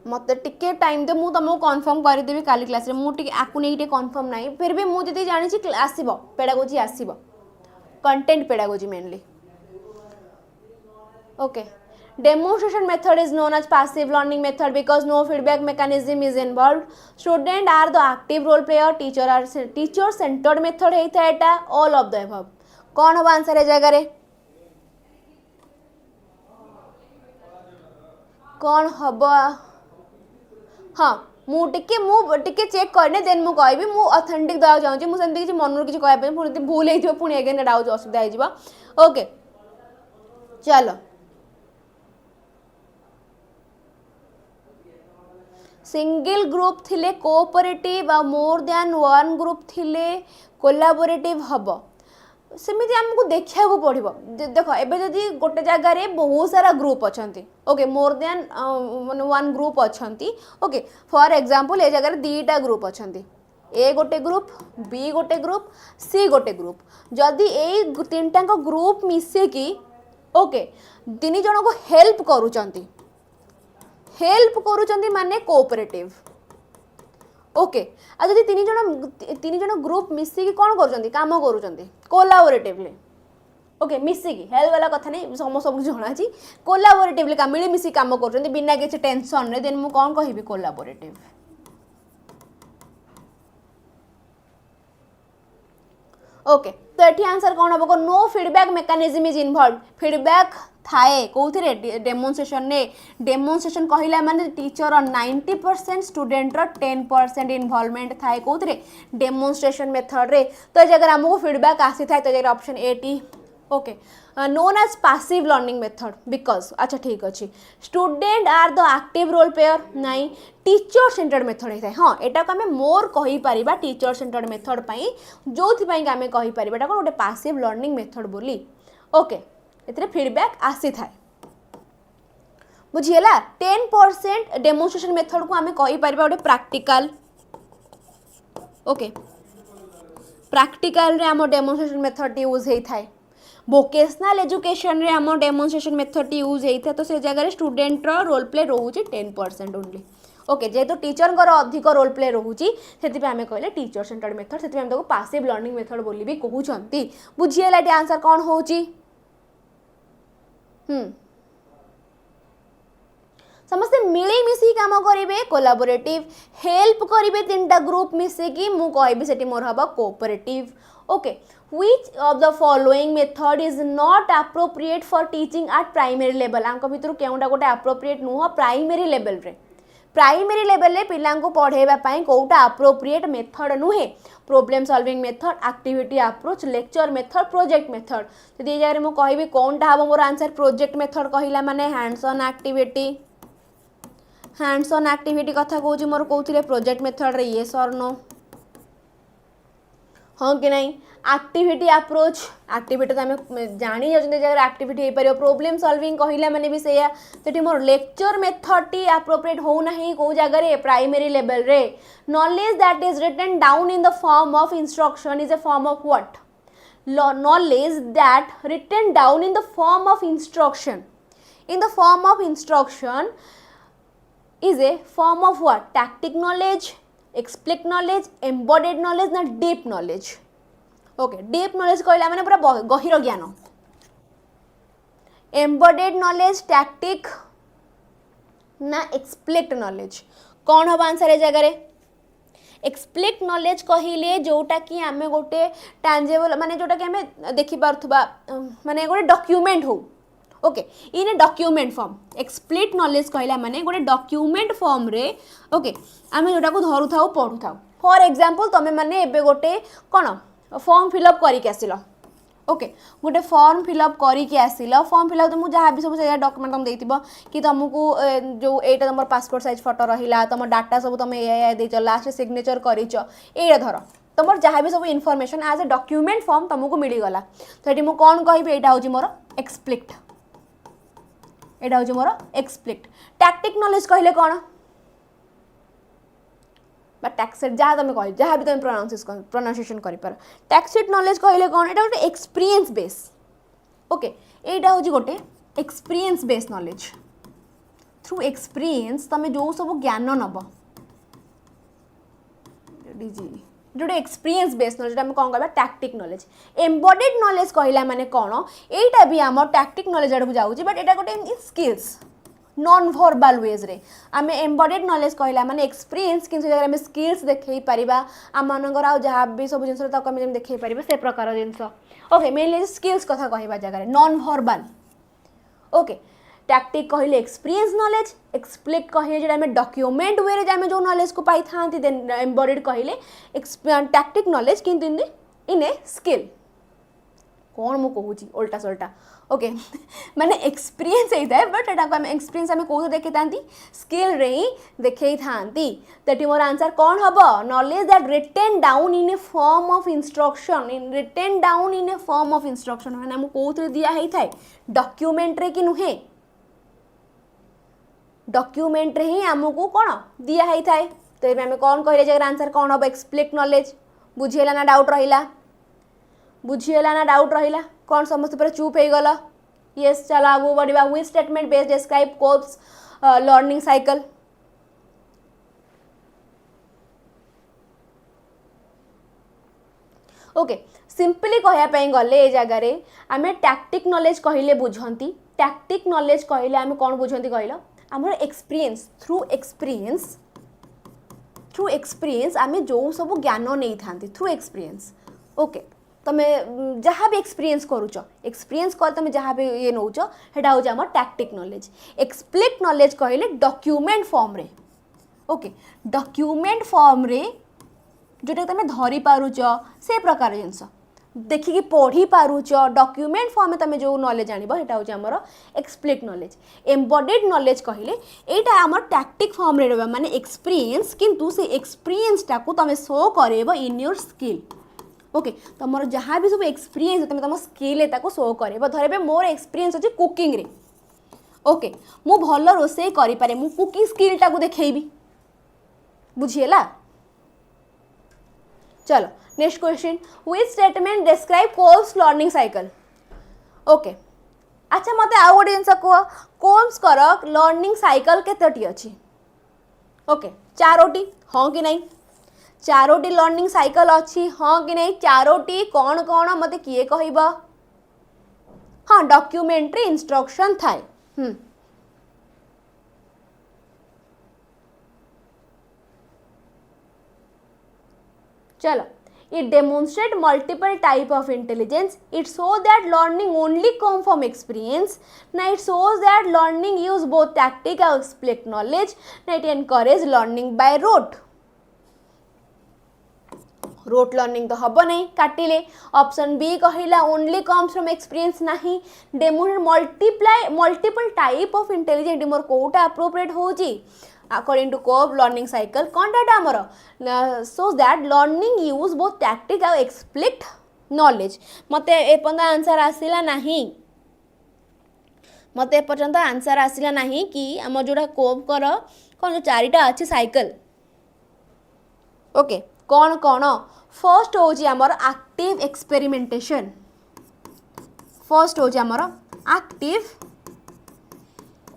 मत टिके टाइम दे मु तुमको कंफर्म कर देबी काली क्लास रे मु टिके आकु नै टिके कंफर्म नाही फिर भी मु जति जानि छी आसीबो पेडागोजी आसीबो content pedagogy mainly okay demonstration method is known as passive learning method because no feedback mechanism is involved student are the active role player teacher centered method heita eta all of the above कौन हम answer है जगह रे कौन हबो हाँ मु टिके चेक करने देन मु कहबी मु ऑथेंटिक दवा जाउची मु सेंति किछि मनरु किछि कहबा पे पुणी भूल हेथिबो पुणी अगेन डाउट असुविधा हे जिवो ओके चलो सिंगल ग्रुप थिले कोऑपरेटिव आ मोर देन वन ग्रुप थिले कोलैबोरेटिव हबो सेमिति हमको देखिया को पड़िबो देखो एबे जदी गोटे जगह रे बहुत सारा ग्रुप अछंती okay more than one group अछंती ओके फॉर एग्जांपल ए जगह रे दीटा ग्रुप अछंती ए गोटे ग्रुप बी गोटे ग्रुप सी गोटे ग्रुप जदी ए तीनटा को ग्रुप मिसे की ओके तीन जन को हेल्प करूचंती माने कोऑपरेटिव ओके आ जदी तीन जन ग्रुप मिसी की कोन करूचंती काम करूचंती कोलैबोरेटिवली ओके मिसी की हेल्प वाला कथा नहीं सब जणा छी कोलैबोरेटिवली काम मिली मिसी काम करूचंती बिना किछि टेंशन रे देन मु कोन कहिबी कोलैबोरेटिव ओके तो एठी आंसर कौन हम no feedback mechanism is involve feedback थाए कौथिरे डेमोन्स्ट्रेशन कहला माने टीचर 90% स्टूडेंट रो 10% इन्वॉल्वमेंट थाए कौथिरे डेमोन्स्ट्रेशन मेथड रे तो जगर हमको फीडबैक आसी थाए तो जगर ऑप्शन ए टी okay known as passive learning method because अच्छा ठीक अच्छे student are the active role player नाई टीचर सेंटर्ड मेथड होता है हाँ यहाँ को आम मोर कहीपर टीचर सेंटर्ड मेथड जो आम कहीपर कौन गोटे पैसिव लर्निंग मेथड बोली ओके ये फीडबैक आसी थाए बुझीगला 10% डेमोन्स्ट्रेशन मेथड को आम कहीपर गोटे प्रैक्टिकल ओके प्रैक्टिकल रे आम डेमोन्स्ट्रेशन मेथड यूज होता है वोकेशनल एजुकेशन रे आम डेमोन्स्ट्रेशन मेथड यूज होता है तो से जगह स्टूडेंट रोल प्ले रोचे 10% ओनली ओके जेहेतु टीचर अधिक रोल प्ले रोचे से आम कहले टीचर सेंटर्ड मेथड से पैसिव लर्निंग मेथड बोली भी कहते बुझीगला ये आंसर कौन हो समस्ते मिली मिसी काम करेंगे कोलैबोरेटिव हेल्प करेंगे तीनटा ग्रुप मिसेकी मु कहबी सेठी मोर हबा cooperative okay which of the following method is not appropriate for teaching at primary level आंको भितर केउटा गोटे appropriate नुह प्राइमरी लेवल रे पिलांको पढ़ेबा पई कोउटा appropriate मेथड नुहे problem solving method activity approach lecture method project method यदि ए जगह मु कहबी कोनटा हबो मोर आंसर प्रोजेक्ट मेथड कहिला माने हैंड्स ऑन एक्टिविटी कथा कहूँ मोर कौन प्रोजेक्ट मेथड रे येस और नो हाँ कि नहीं एक्टिविटी अप्रोच एक्टिविटी तो आम जानी जगह एक्टिविटी हो पार प्रोब्लेम सॉल्विंग कहला माने भी सैया तो मोर लेक्चर मेथड टी एप्रोप्रिएट हो ना कौ जगह प्राइमरी लेवल रे knowledge that is written down in the form of instruction is a form of what knowledge that written down in the form of instruction is a form of what tactic knowledge explicit knowledge embodied knowledge ना deep knowledge okay deep knowledge कहला माने पूरा गहिर ज्ञान embodied knowledge tactic ना explicit knowledge कौन हम answer है जगह रे एक्सप्लिट नॉलेज कहले जोटा कि आम गोटे टांजेबल माने जोटा कि आम देखि पारथुबा माने गोटे डॉक्यूमेंट हो okay in a document form explicit knowledge कहला माने गोटे डॉक्यूमेंट फॉर्म रे ओके आम जोटा को धरु थाउ पढु थाउ फॉर एग्जांपल तमे माने एबे गोटे कोन फॉर्म फिलअप करिक आसिलो ओके गोटे फॉर्म फिलअप करिक आसिलो फॉर्म फिलअप तुम जहाँ भी सब से डॉक्यूमेंट तुम देथिबो कि तुमको जो एटा तुम पासपोर्ट साइज फोटो रहिला तुम डाटा सब तुम ए देचो लास्ट सिग्नेचर करिचो एटा धर तुम जहाँ भी सब information as a document form तुमको मिल गला तो ये मुझे कौन कहि एटा होची मोर एक्सप्लिट एटा हूँ मोर एक्सप्लिक्ट टैक्टिक नॉलेज कहले कौन टैक्सेट जहाँ तुम कह जहाँ भी तुम प्रोनाउंसिएशन कर टैक्सेट नॉलेज कहले कौन एटा गोटे एक्सपीरियंस बेस ओके एटा हूँ गोटे experience base knowledge through experience तुम जो सब ज्ञान नब जोटे एक्सपीरियंस बेस नॉलेज आम कौन कहवा टैक्टिक नॉलेज एम्बेडेड नॉलेज कहला माने कौन एटा भी आम टैक्टिक नॉलेज आड़ को जाऊँगी बट एटा गोटे स्किल्स नॉन वर्बल वेज रे आम एम्बेडेड नॉलेज कहला माने एक्सपीरियंस कि जगह आम स्किल्स देखई पारिबा आम मानकर आ जहाँ भी सब जिन आम देखई पारिबा से प्रकार जिनस ओके मेनली स्किल्स कथा कहवा जगह नॉन वर्बल ओके टैक्टिक कहले एक्सपीरियंस नॉलेज एक्सप्लिक्ट कहले जो आम डॉक्यूमेंट वे रे आम जो नॉलेज को पाई था देन एम्बेडेड कहले टैक्टिक नॉलेज किंतु इन ए स्किल कौन मु कहूँ उल्टा सोल्टा ओके माने एक्सपीरियंस होता है बट एटा आम एक्सपीरियंस आम कौन देखी था स्किल रे ही देखई था तो मोर आंसर कौन हम knowledge that written down in a form of instruction written down in a form of instruction मैंने आमको कौन दिया होता है डॉक्यूमेंट रे कि नुहे डॉक्यूमेंट रे ही आमको कौन दिया होता है तो ये आम कौन कहले जगह आंसर कौन हम एक्सप्लिक्ट नॉलेज बुझीगला ना डाउट रहिला बुझीगला ना डाउट रहिला कौन समस्त पर चुप हो गला यस चलो आगू बढ़िया which statement best describe Kolb's learning cycle okay simply कहयापाई गले ए जगार आम टैक्टिक नॉलेज कहले बुझंती टैक्टिक नॉलेज कहले आम कौन बुझंती कहल आम एक्सपीरियंस थ्रू एक्सपीरियंस आम जो सब ज्ञान नहीं था थ्रू एक्सपीरियंस ओके तुम जहाँ भी एक्सपीरियंस करुच एक्सपीरियंस कर तुम जहाँ भी ये नौच सेटा हूँ आम टैक्टिक नॉलेज एक्सप्लिक्ट नॉलेज कहले डॉक्यूमेंट फॉर्म रे ओके डॉक्यूमेंट फॉर्म रे जोटा तुम धरी पारुच से प्रकार जिनस देखिकी पढ़ी पारुच डॉक्यूमेंट फॉर्म में तुम जो नॉलेज आनिबो सेटा हूँ आमर एक्सप्लिक्ट नॉलेज एम्बेडेड नॉलेज कहले एटा आमर टैक्टिक फॉर्म रे रहबा माने एक्सपीरियंस किंतु से एक्सपीरियंस टाको तुम शो करेबो इन योर स्किल ओके तुम जहाँ भी सब एक्सपीरियंस तुम तुम स्किल शो कर धरे मोर एक्सपीरियंस अच्छे कुकिंग रे ओके मु भल रोसे करें मु कुकिंग स्किल टाको देखी बुझीगला चलो next question which statement describe Kolb's learning cycle okay अच्छा मते आउ गोटे जिनस कह कोल्ब्स कर लर्निंग साइकिल केतोटी अच्छी ओके चारोटी हाँ कि नहीं चारोटी लर्निंग साइकिल अच्छी हाँ कि नहीं चारोटी कौन कौन मते किए कहब हाँ डॉक्यूमेंट्री इंस्ट्रक्शन थाए चलो it demonstrate multiple type of intelligence it shows that learning only come from experience now it shows that learning use both tactic and explicit knowledge now it encourage learning by rote rote learning तो हम नहीं काटिले option B कहला only comes from experience नहीं demonstrate multiple type of intelligent मोर कोटा appropriate होची according to Kolb learning cycle कौनटा आमर shows that learning use both tactic और एक्सप्लिक्ट नॉलेज मते एपर्यंत आंसर आसिला नहीं मते एपर्यंत आंसर आसिला नहीं कि आम जोड़ा कोल्ब कर कौन जो चारिटा अच्छी साइकिल ओके कौन कौन फर्स्ट हूँ आमर एक्टिव एक्सपेरिमेंटेशन फर्स्ट हूँ आमर active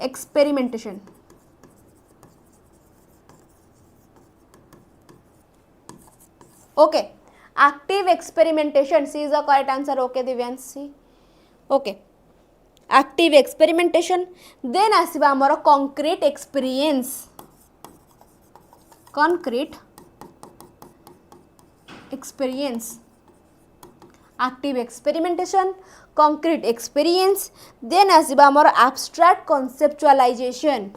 experimentation okay active experimentation C is the correct answer okay Divyansh C okay active experimentation then आसवा आमर concrete experience concrete experience active experimentation concrete experience then asiba amar abstract conceptualization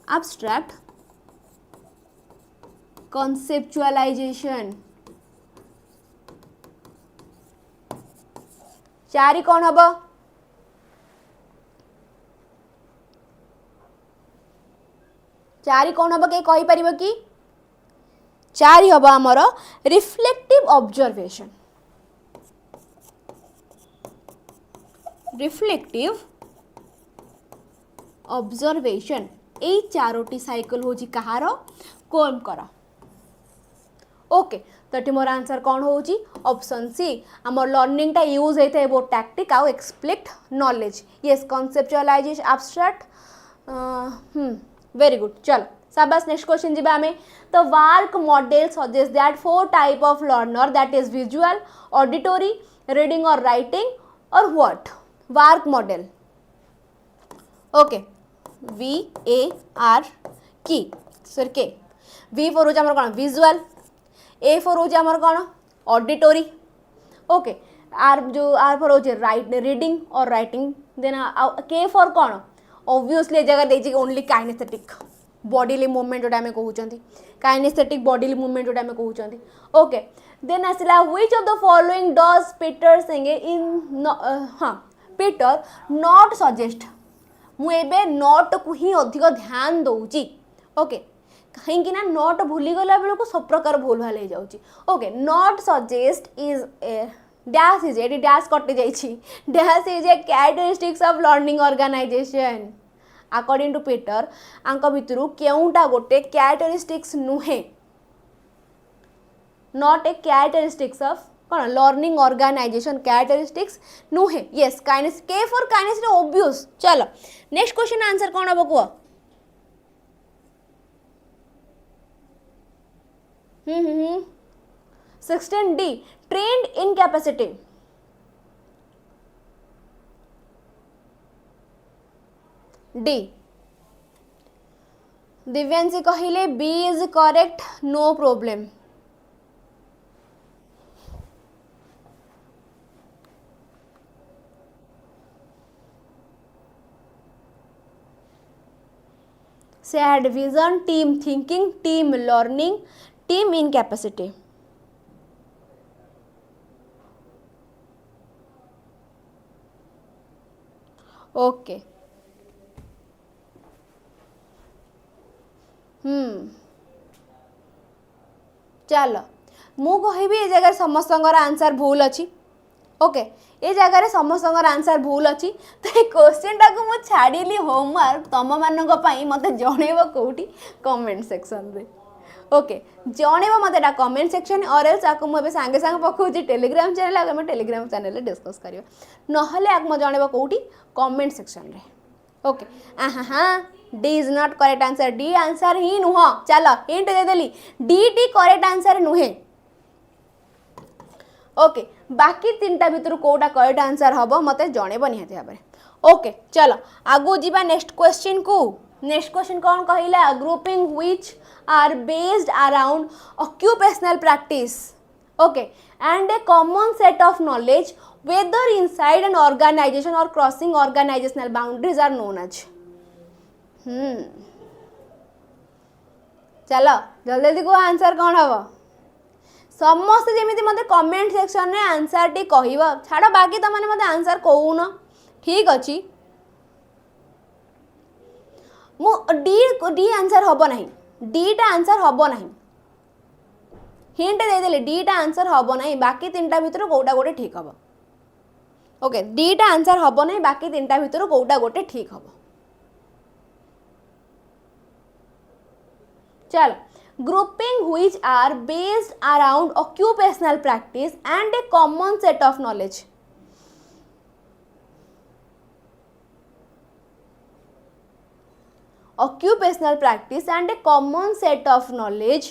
abstract conceptualization चारि कौन हबो चारि कौन हम के कहि परिबो कि चारि हम आमर रिफ्लेक्टिव ऑब्जर्वेशन रिफ्लेक्टिव ऑब्जर्वेशन यही चारोटी साइकिल हूँ कहार कोल्ब कर ओके तो ये मोर आंसर कौन हो ऑप्शन सी आम लर्निंग टा यूज होता है वो टैक्टिक आउ explicit knowledge yes conceptualise abstract very good चलो शाबाश नेक्स्ट क्वेश्चन जी आमे तो VARK model suggest that 4 type of learner that is visual auditory reading और राइटिंग और what VARK model okay VARK sir के V फॉर हो कौन विजुअल A फॉर हो कौन ऑडिटरी ओके आर फॉर हो रीडिंग और राइटिंग देन K फॉर कौन ऑब्वियसली जगह देखिए ओनली काइनेस्थेटिक बॉडीली मूवमेंट जोटा आम कहते काइनेस्थेटिक बॉडीली मूवमेंट जोटा आम कहते ओके देन आसला which of the following does Peter Senge in हाँ पीटर नॉट सजेस्ट मुझे नट को ही अधिक ध्यान दूची ओके कहीं ना नट भूलीगला बेलू सब प्रकार भूल भाल हो जाऊँगी okay not suggest is a dash is ये डैश कटि जाइए dash is a characteristics of learning organization according to Peter आंक भितर केउटा गोटे कैरेक्टरिस्टिक्स नुहे नॉट ए कैरेक्टरिस्टिक्स ऑफ कौन लर्निंग ऑर्गेनाइजेशन कैरेक्टरिस्टिक्स नुहे यस काइनेस के फॉर काइनेस ऑब्वियस चलो नेक्स्ट क्वेश्चन आंसर कौन हम कह 16D trend incapacity D Divyanshi कहले B is correct no problem shared vision team thinking team learning team incapacity okay चलो मु कहबी ए जगह समस्त आंसर भूल अच्छी ओके ये जगह समस्त आंसर भूल अच्छी तो ये क्वेश्चन टाक मुझे छाड़ी होमवर्क तुम मानक मत जनइब कौटी कमेंट सेक्शन रे ओके जनइब मत कमेंट सेक्शन और एल्स आपको मुझे सांगे सांगे पकाऊँ टेलीग्राम चैनल आगे टेलीग्राम चैनल डिस्कस करवा नहले आपको जनइब कौटी कमेंट सेक्शन रे ओके हाँ D is not correct answer D answer ही नुह चलो हिंट देदेली डी करेक्ट आंसर नुहे ओके बाकी तीनटा भितर कोटा करेक्ट आंसर हम मत जनइब निहाती भाव में ओके चलो आगू जीवा नेक्स्ट क्वेश्चन को नेक्स्ट क्वेश्चन कौन कहला grouping which are based around occupational practice okay and a common set of knowledge whether inside an organization or crossing organizational boundaries are known as चलो जल्दी जल्दी को आंसर कौन हम समस्त जमी मत कमेंट सेक्शन में आंसर टी कह छाड़ बाकी तुम मैंने मत आंसर कौन ठीक अच्छी मु डी आंसर हम ना डीटा आंसर हम ना हिंट देदेली डीटा आंसर हम ना बाकी तीनटा भितर कौटा गोटे ठीक हम ओके डीटा आंसर हम ना बाकी तीनटा भितर कौटा गोटे ठीक हम चल grouping which are based around occupational practice and a common set of knowledge occupational practice and a common set of knowledge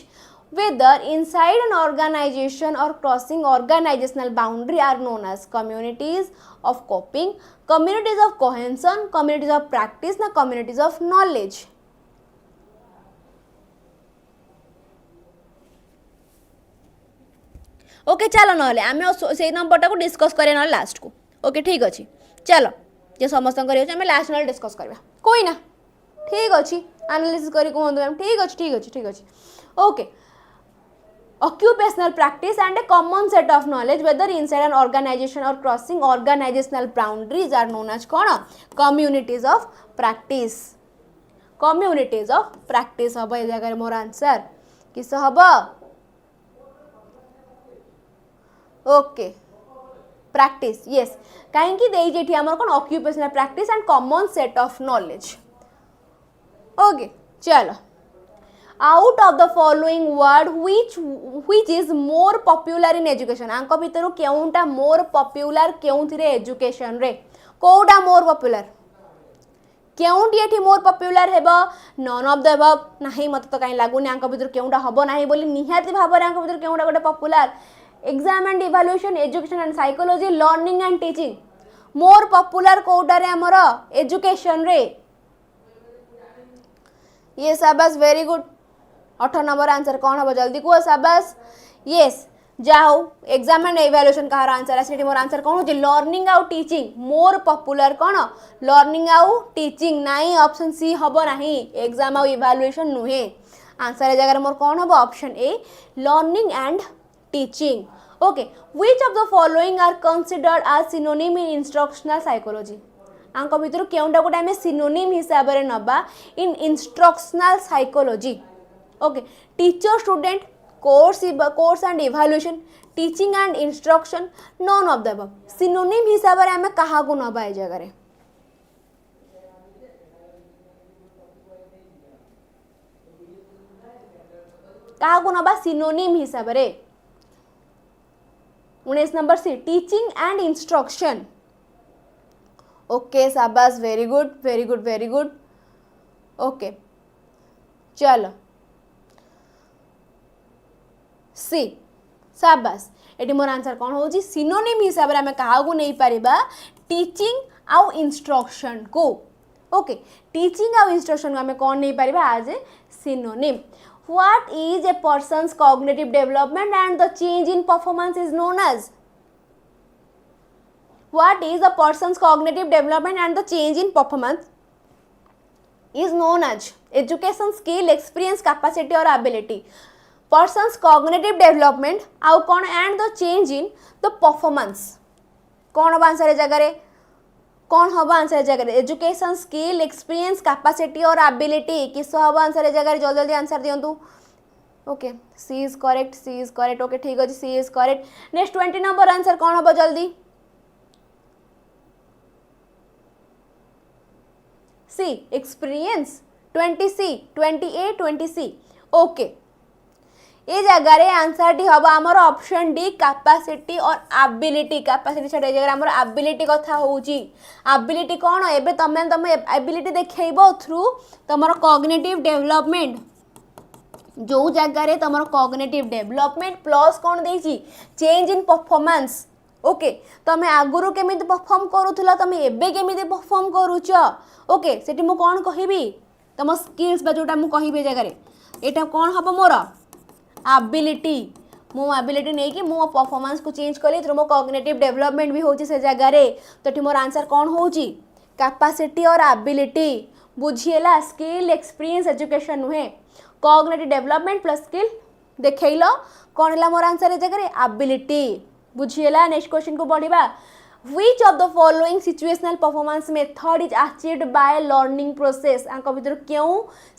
whether inside an organization or crossing organizational boundary are known as communities of coping, communities of cohesion, communities of practice na communities of knowledge. Okay चलो ना आम से number को discuss करें ना last को okay ठीक अच्छे चलो जे समस्त आम लास्ट ना डिस्कस करवा कोई ना ठीक अच्छे एनालिसिस करी कहतु मैम ठीक अच्छे ठीक अच्छे ठीक अच्छे okay occupational practice and a common set of knowledge whether inside an organization or crossing organizational boundaries are known as कौन communities of practice communities of practice हम ये जगह मोर आंसर किस हम ओके practice yes कहीं देइजे एठी हमर कोन occupational practice and common set of knowledge okay चलो out of the following word which is more popular in education आंक भितर केउंटा more popular केउंथिरे education रे कोउटा more popular केउंटी एठी मोर पॉपुलर हेबो नन ऑफ द अबव नाही मत तो काई लागुनी आंक भितर केउंटा हबो नाही बोली निहाती भाबरे आंक भितर केउंटा गोटे popular exam and evaluation education and psychology learning and teaching मोर पॉपुलर कोउटा रे हमर एजुकेशन रे ये शाबाश वेरी गुड 8 नंबर आंसर कौन हबो जल्दी को शाबाश यस जाओ exam and evaluation Kahar answer आसे मोर आंसर कौन हो लर्निंग आउ टीचिंग मोर पॉपुलर कौन लर्निंग आउ टीचिंग नाई ऑप्शन सी हबो नाही एग्जाम आउ इवैल्यूएशन नुहे आंसर जगह मोर कौन हबो option A learning and teaching okay which of the following are considered as synonym in instructional psychology आंक भितर केउंटा गोटे आमे सिनोनिम हिसाब रे नबा in instructional psychology okay teacher student course and evaluation teaching and instruction none of the above synonym हिसाब रे हमें कहा को नबा ए जगह रे कहा को नबा सिनोनिम हिसाब रे 19 number C teaching and instruction okay शाबाश very good very good very good okay चलो सी शाबाश एटी मोर आंसर कौन हो सिनोनिम हिसाब रे हमें कहा को नहीं पारिबा टीचिंग आउ इंस्ट्रक्शन को ओके टीचिंग आउ इंस्ट्रक्शन को हमें कौन नहीं पारिबा as a synonym What is a person's cognitive development and the change in performance is known as? What is a person's cognitive development and the change in performance is known as education, skill, experience, capacity or ability. Person's cognitive development आउ कौन and the change in the performance कौन हम answer जगह रे कौन हम answer जगह education skill experience capacity और एबिलिटी किस हम आंसर जगह जल्दी जल्दी आंसर दियंतु okay C is correct okay ठीक अछि C is correct next 20 number answer कौन हम जल्दी सी एक्सपीरियंस 20 सी 28 20 सी ओके ये जगह रे आंसर टी हबा हमर ऑप्शन डी कैपेसिटी और एबिलिटी कैपेसिटी छडे जगह हमर एबिलिटी कथा होउची एबिलिटी कोन एबे तमे एबिलिटी देखैबो थ्रू तमर कॉग्निटिव डेवलपमेंट जो जगह रे तमर कॉग्निटिव डेवलपमेंट प्लस कोन देची चेंज इन परफॉर्मेंस ओके तमे आगुरु केमिति परफॉर्म करूथला तमे एबे केमिति परफॉर्म करूछ ओके सेठी मु कोन कहिबी तम स्किल्स बा जोटा मु कहिबे जगह रे एटा कोन हबो मोर एबिलिटी मो एबिलिटी नहीं कि मो परफॉर्मेंस को चेंज कली थ्रू मो कॉग्निटिव डेवलपमेंट भी होची से जगह रे तो मोर आंसर कौन होची कैपेसिटी और एबिलिटी बुझिएला स्किल एक्सपीरियंस एजुकेशन नुहे कॉग्निटिव डेवलपमेंट प्लस स्किल देखैलो कौन है मोर आंसर जगह रे एबिलिटी बुझिएला नेक्स्ट क्वेश्चन को बढ़िबा Which of the following situational performance method is achieved by learning process आंक भितर क्यों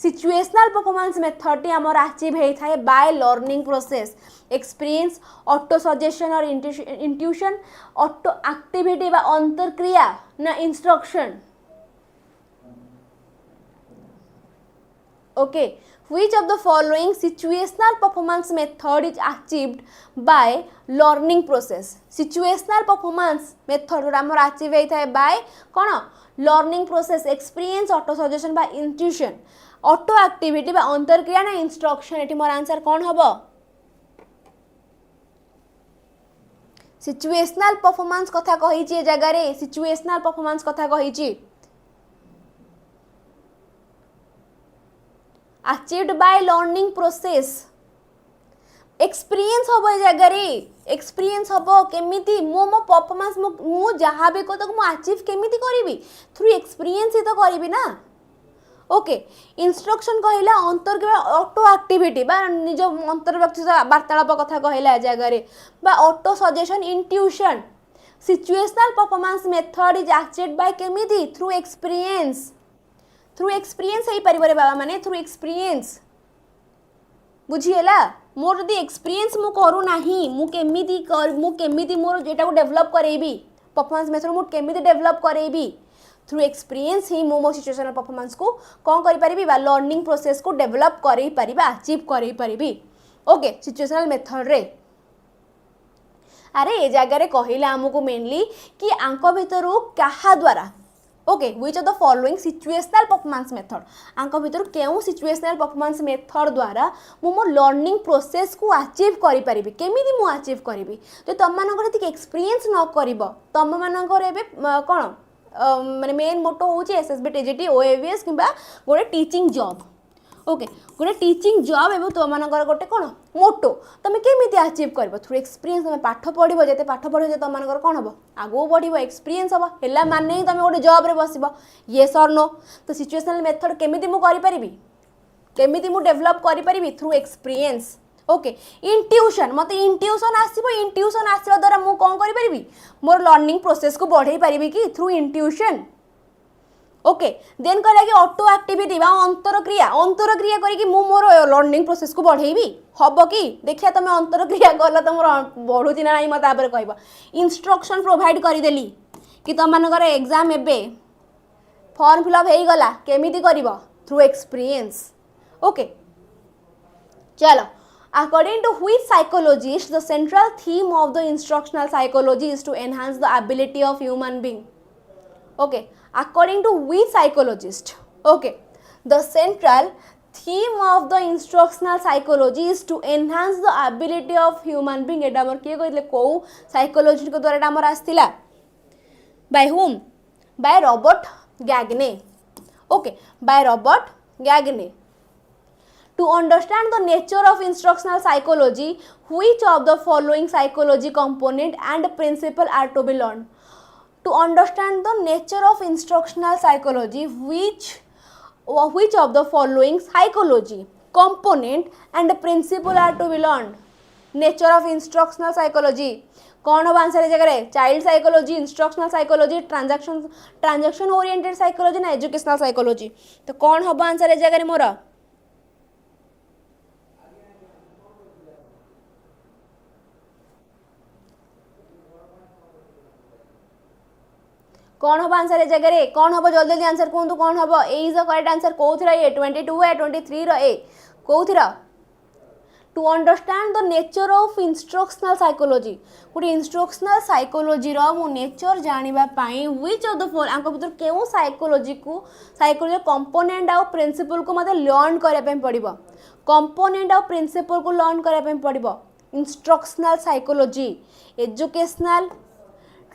situational performance method टी हमर अचीव हेइ थाए by learning process experience auto suggestion और intuition auto activity बा अंतरक्रिया ना instruction okay which of the following situational performance method is achieved by learning process situational performance method हमर achieve हेइ थाए by cone learning process experience auto suggestion बा intuition auto activity बा अंतरक्रिया ना instruction एठी मोर आंसर कोन हबो situational performance कथा कहि छी ए जगह रे situational performance कथा कहि छी achieved by learning process experience होबो जगह रे experience होबो केमिति मो परफॉर्मेंस मो जहां भी को तो मो अचीव केमिति करिवि थ्रू एक्सपीरियंस ही तो करिवि ना ओके इंस्ट्रक्शन कहला अंतर्गत ऑटो एक्टिविटी बा निज अंतर्व्यक्ति वार्तालाप कथा कहला जगह रे बा auto suggestion intuition situational performance method is achieved by केमिति थ्रू एक्सपीरियंस हेई परिबरे बाबा माने थ्रू एक्सपीरियंस बुझिएला मोर जदि एक्सपीरियंस मु करू नाही मु केमिति मोर जेटा को डेवलप करेबी परफॉर्मेंस मेथड मु केमिति डेवलप करेबी थ्रू एक्सपीरियंस ही मो सिचुएशनल परफॉर्मेंस को कौन करि परिबी बा लर्निंग प्रोसेस को डेवलप करि परिबा अचीव करि परिबी ओके सिचुएशनल मेथड रे अरे ए जगह कहले आमको मेनली कि आंक भितर क्या द्वारा okay which of the following situational performance method आंक भितर केउ सिचुएशनल परफॉर्मेंस मेथड द्वारा मु मो लर्निंग प्रोसेस को अचीव करि परिबी केमिति मु अचीव करिबी तो तम मानकर ठीक एक्सपीरियंस न करिवो तम मानकर एबे कोन माने मेन मोटो होची एसएसबी टीजीटी ओएवीएस किबा गोटे टीचिंग जॉब ओके गोटे टीचिंग जॉब एवं तुम मानकर गोटे कौन मोटो तुम केमी अचीव कर थ्रू एक्सपीरियंस तुम पाठ पढ़ो जिते पाठ पढ़ो तुम मानकर कौन हम आगू बढ़ एक्सपीरियंस हम है माने ही तुम गोटे जॉब रे बस येस और नो तो सिचुएशनल मेथड केमी मुझे केमी मु डेभलप करी थ्रू एक्सपीरियंस ओके इंट्यूशन मत इंट्यूशन आसो इंट्यूशन आसवा द्वारा मुझे कौन करी मोर लर्निंग प्रोसेस को बढ़े पारि कि थ्रू इंट्यूशन ओके देन कहला कि ऑटो एक्टिविटी बा अंतरक्रिया करके मु मोर लर्निंग प्रोसेस को बढ़ेबी हबो कि देखिया तुम अंतरक्रिया गला तुम बढ़ुची ना मत तापर कहबो इंस्ट्रक्शन प्रोवाइड कर देली कि तुम मानकर एग्जाम एबे फॉर्म फिलअप हो गला केमिति करबो थ्रू एक्सपीरियंस ओके चलो according to which psychologist the central theme of the instructional psychology is to enhance the ability of human being okay according to which psychologist okay the central theme of the instructional psychology is to enhance the ability of human being एटा हमर के कहले को psychologist को द्वारा एटा हमर आस्थिला by whom by Robert Gagne okay by Robert Gagne to understand the nature of instructional psychology which of the following psychology component and principle are to be learned to understand the nature of instructional psychology which of the following psychology component and principle are to be learned nature of instructional psychology कौन हम answer है जगह child psychology instructional psychology transaction oriented psychology ना educational psychology तो कौन हम answer है जगह मोर कौन हम आंसर है जगह कौन हम जल्दी जल्दी आंसर कहतु कौन हम A is the correct answer कौन ए 22 है 23 रे कौन to understand the nature of instructional psychology गोटे इंस्ट्रक्शनल साइकोलॉजी रो नेचर जानिबा पाई व्हिच ऑफ द फोर आंक भीतर केउ साइकोलॉजी कंपोनेंट आ प्रिंसिपल को मते लर्न करिया पे पड़िबो कंपोनेंट आ प्रिंसिपल को लर्न करिया पे पड़िबो instructional psychology educational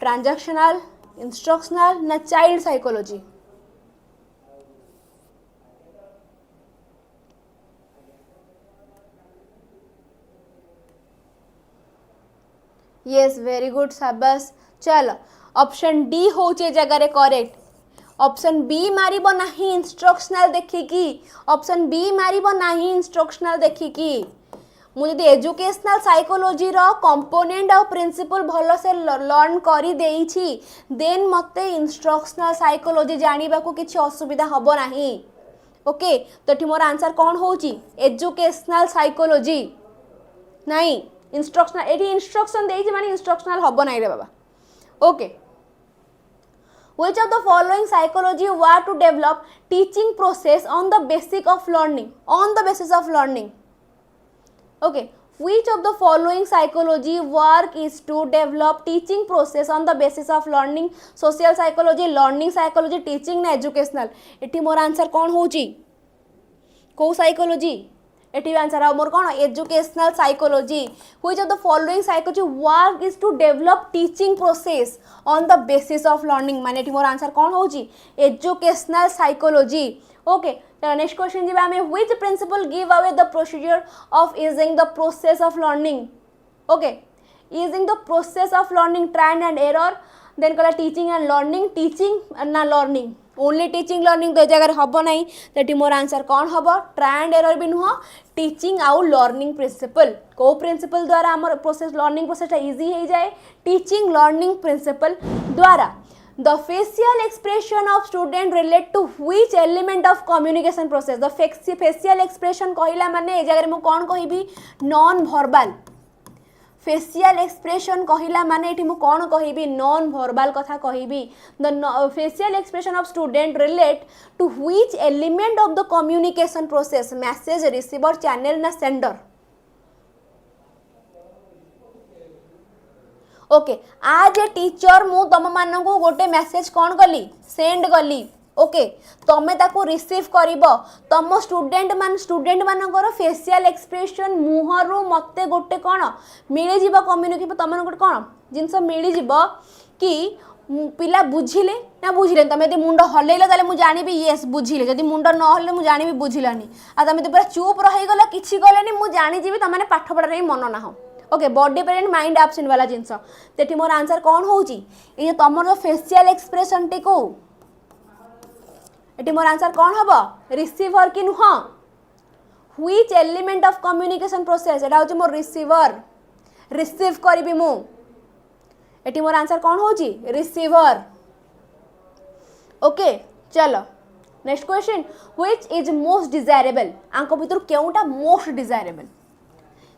transactional instructional ना child psychology yes very good शाबाश चल ऑप्शन डी होचे जगह करेक्ट ऑप्शन बी मारिबो नाही इंस्ट्रक्शनल देखिकी ऑप्शन बी मारिबो नाही इंस्ट्रक्शनल देखिकी मुझे एजुकेशनल साइकोलॉजी रो कंपोनेंट और प्रिंसिपल भल से लर्न करी देइछि देन मते इंस्ट्रक्शनल साइकोलॉजी जानिबा को किछि असुविधा हबो नाही ओके तो ठी मोर आंसर कौन होची एजुकेशनल साइकोलॉजी नहीं इंस्ट्रक्शनल एटी इंस्ट्रक्शन देइछि माने इंस्ट्रक्शनल हबो नाही रे बाबा okay which of the following psychology were to develop teaching process on the basis of learning okay which of the following psychology work is to develop teaching process on the basis of learning social psychology learning psychology teaching ना educational एटी मोर answer कौन होची को psychology एटी answer आ मोर कौन educational psychology which of the following psychology work is to develop teaching process on the basis of learning माने एटी मोर आंसर कौन होची एजुकेशनल साइकोलॉजी ओके तो नेक्स्ट क्वेश्चन जीवा हमें which principle give away the procedure of easing the process of learning okay easing the process of learning trial and error then कला teaching and learning teaching ना learning only teaching learning तो जगह हम ना तो मोर आंसर कौन हम ट्रायल एंड एरर भी नुह टीचिंग आउ लर्निंग प्रिंसिपल को प्रिंसिपल द्वारा आम प्रोसेस लर्निंग प्रोसेस इजी हो जाए टीचिंग लर्निंग प्रिंसिपल द्वारा the facial expression of student relate to which element of communication process the facial expression कहला माने ए जगह मु कोन कहिबी non verbal facial expression कहला माने एठी मु कोन कहिबी non verbal कथा कहिबी the facial expression of student relate to which element of the communication process message receiver channel na sender okay आज ए टीचर मु तुम मान को गोटे मेसेज कौन कली सेंड कली ओके तमे ताको रिसीव करिवो तम स्टूडेंट मानकर फेशियल एक्सप्रेशन मुहरु मते गोटे कौन मिली जीव कम्युनिकेशन तम गोटे कौन जिनस मिली जीव कि पिला बुझिले ना बुझिले तमे यदि मुंड हलैला ताले मु जानिबी यस बुझिले यदि मुंड न हले मु जानिबी बुझिलानी आ तमे तो पूरा चुप रही गला किछि गलेनी मु जानि जीबी तमने पाठ पढा रे मन ना हो okay body parent mind absent वाला जिनस तेठी मोर आंसर कौन होउची ये तमर फेशियल एक्सप्रेशन टी को एठी मोर आंसर कौन हबो रिसीवर कि नुह which element of communication process एटा होची मोर रिसीवर रिसीव करबी मु एठी मोर आंसर कौन होउची रिसीवर ओके चलो next question which is most desirable आंको भितर केउटा most desirable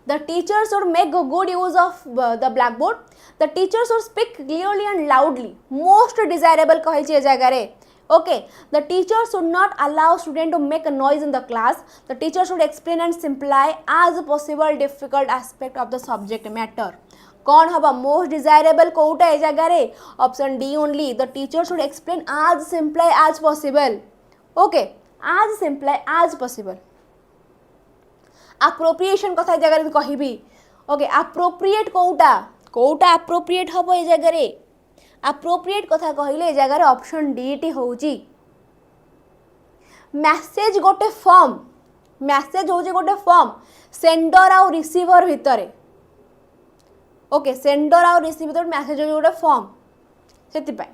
The teacher should make a good use of the blackboard. The teacher should speak clearly and loudly. Most desirable कहे छे जगह रे. Okay. The teacher should not allow student to make a noise in the class. The teacher should explain and simplify as possible difficult aspect of the subject matter. कौन हबा most desirable कोउटा ए जगह रे? Option D only. The teacher should explain as simply as possible. Okay. As simply as possible. Appropriation कथा जगह कहबी okay appropriate कोउटा कोउटा appropriate हबो ए जगह रे अप्रोप्रिएट कथा कहले ए जगह रे ऑप्शन डी टी होउची मैसेज गोटे फॉर्म मैसेज होउची गोटे फॉर्म सेंडर आ रिसीवर भितरे ओके सेंडर आ रिसीवर मैसेज होउची गोटे फॉर्म सेति पाई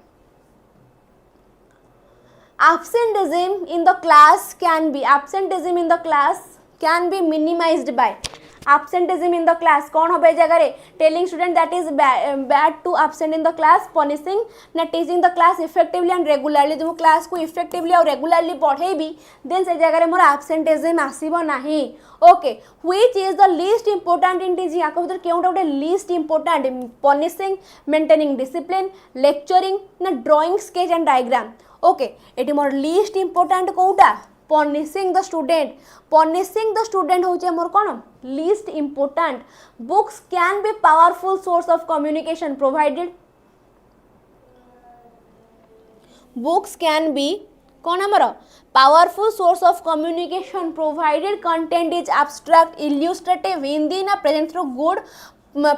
absenteeism in the class can be minimized by absenteeism in the class कौन हो बे जगह रे telling student that is bad to absent in the class punishing ना teaching the class effectively and regularly जो class को effectively और regularly पढ़े भी then से जगह रे मोर absenteeism आसीबो नाही okay which is the least important in teaching आको भीतर केउटा उटे least important punishing maintaining discipline lecturing ना drawing sketch and diagram okay eighty more least important कोउटा punishing the student होचे मोर कोन least important books can be powerful source of communication provided books can be कोन हमर powerful source of communication provided content is abstract illustrative Hindi ना present through good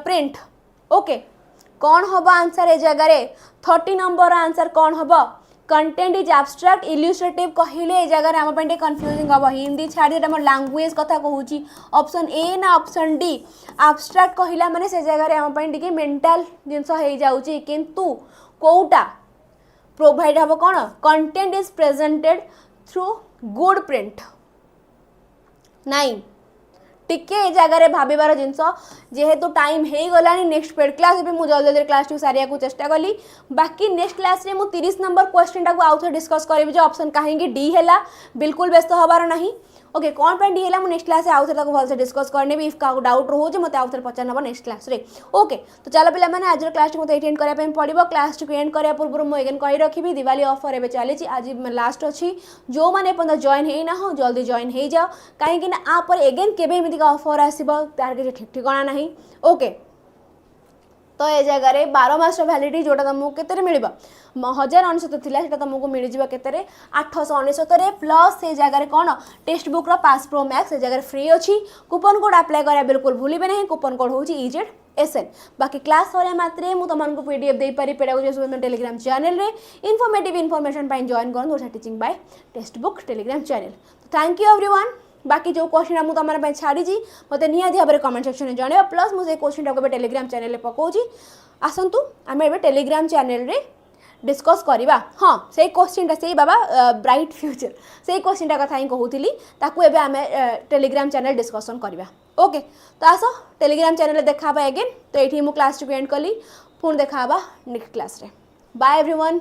print okay कौन होबा answer A जगह रे 30 number answer कौन होबा content is abstract इल्युस्ट्रेटिव कहले ए जगह आम पे कन्फ्यूजिंग हम हिंदी छाड़ी आम लैंग्वेज कथा कहूँ ऑप्शन ए ना ऑप्शन डी एब्स्ट्रैक्ट कहला माने से जगह आम पे मेंटल जिनस हो जाऊँगी किंतु कोटा प्रोवाइड हम कौन content is presented through good print nine टिके ए जगह भाबार जिनस जेहेतु टाइम हो गला नेक्स्ट पेड क्लास भी मुझे जल्दी जल्दी क्लास सारिया को चेष्टा कली बाकी नेक्स्ट क्लास रे मु 30 नंबर क्वेश्चन टाको आउ थे डिस्कस करी जो ऑप्शन कहीं डी है बिल्कुल व्यस्त हबार नहीं ओके कौन पे डी है मु नेक्स्ट क्लास आउ थे भल से डिस्कस करने भी इफ का डाउट रोचे मत आउ थे पचार नंबर नेक्स्ट क्लास रे ओके तो चलो पे मैंने आज क्लास को एंड करने पड़ो क्लास को एंड करने पूर्व मुझे कही रखी दिवाली ऑफर एवं चली आज लास्ट अच्छी जो मैंने पर्यटन जॉइन हो ना हो जल्दी जॉइन हो जाओ कहीं आप एगेन केमी ऑफर आसो तार किसी ठीक ठिकाना ना ओके तो ये जगह 12 मास वैलिडिटी जोटा तुमको केते मिल 1099 था तुमको मिल जाए केते 899 प्लस से जगह कौन text book pass pro max से जगह फ्री अच्छी कूपन कोड अप्लाई करा बिल्कुल भूलिबे नहीं कूपन कोड हूँ EZSN बाकी क्लास सरिया मात्रे मु तुमको PDF दे पारि पेडागोजी टेलीग्राम चैनल रे इनफॉर्मेटिव इनफॉरमेशन पाइन जॉइन कर teaching bye text book Telegram channel thank you everyone बाकी जो क्वेश्चन मुझे तुम छाड़ी मत निहाती भाव में कमेंट सेक्शन में जन प्लस मुझे क्वेश्चन टाक टेलीग्राम चैनल पकाऊँ आसतु आम ए टेलीग्राम चैनल रे डिस्कस करवा हाँ से क्वेश्चन से बाबा ब्राइट फ्यूचर से क्वेश्चन कथा ही कहूली आम टेलीग्राम चैनल डिस्कसन करवा ओके तो आस टेलीग्राम चैनल देखा एगेन तो ये क्लास को एंड कली पुणी देखा नेक्स्ट क्लास रे। Bye everyone.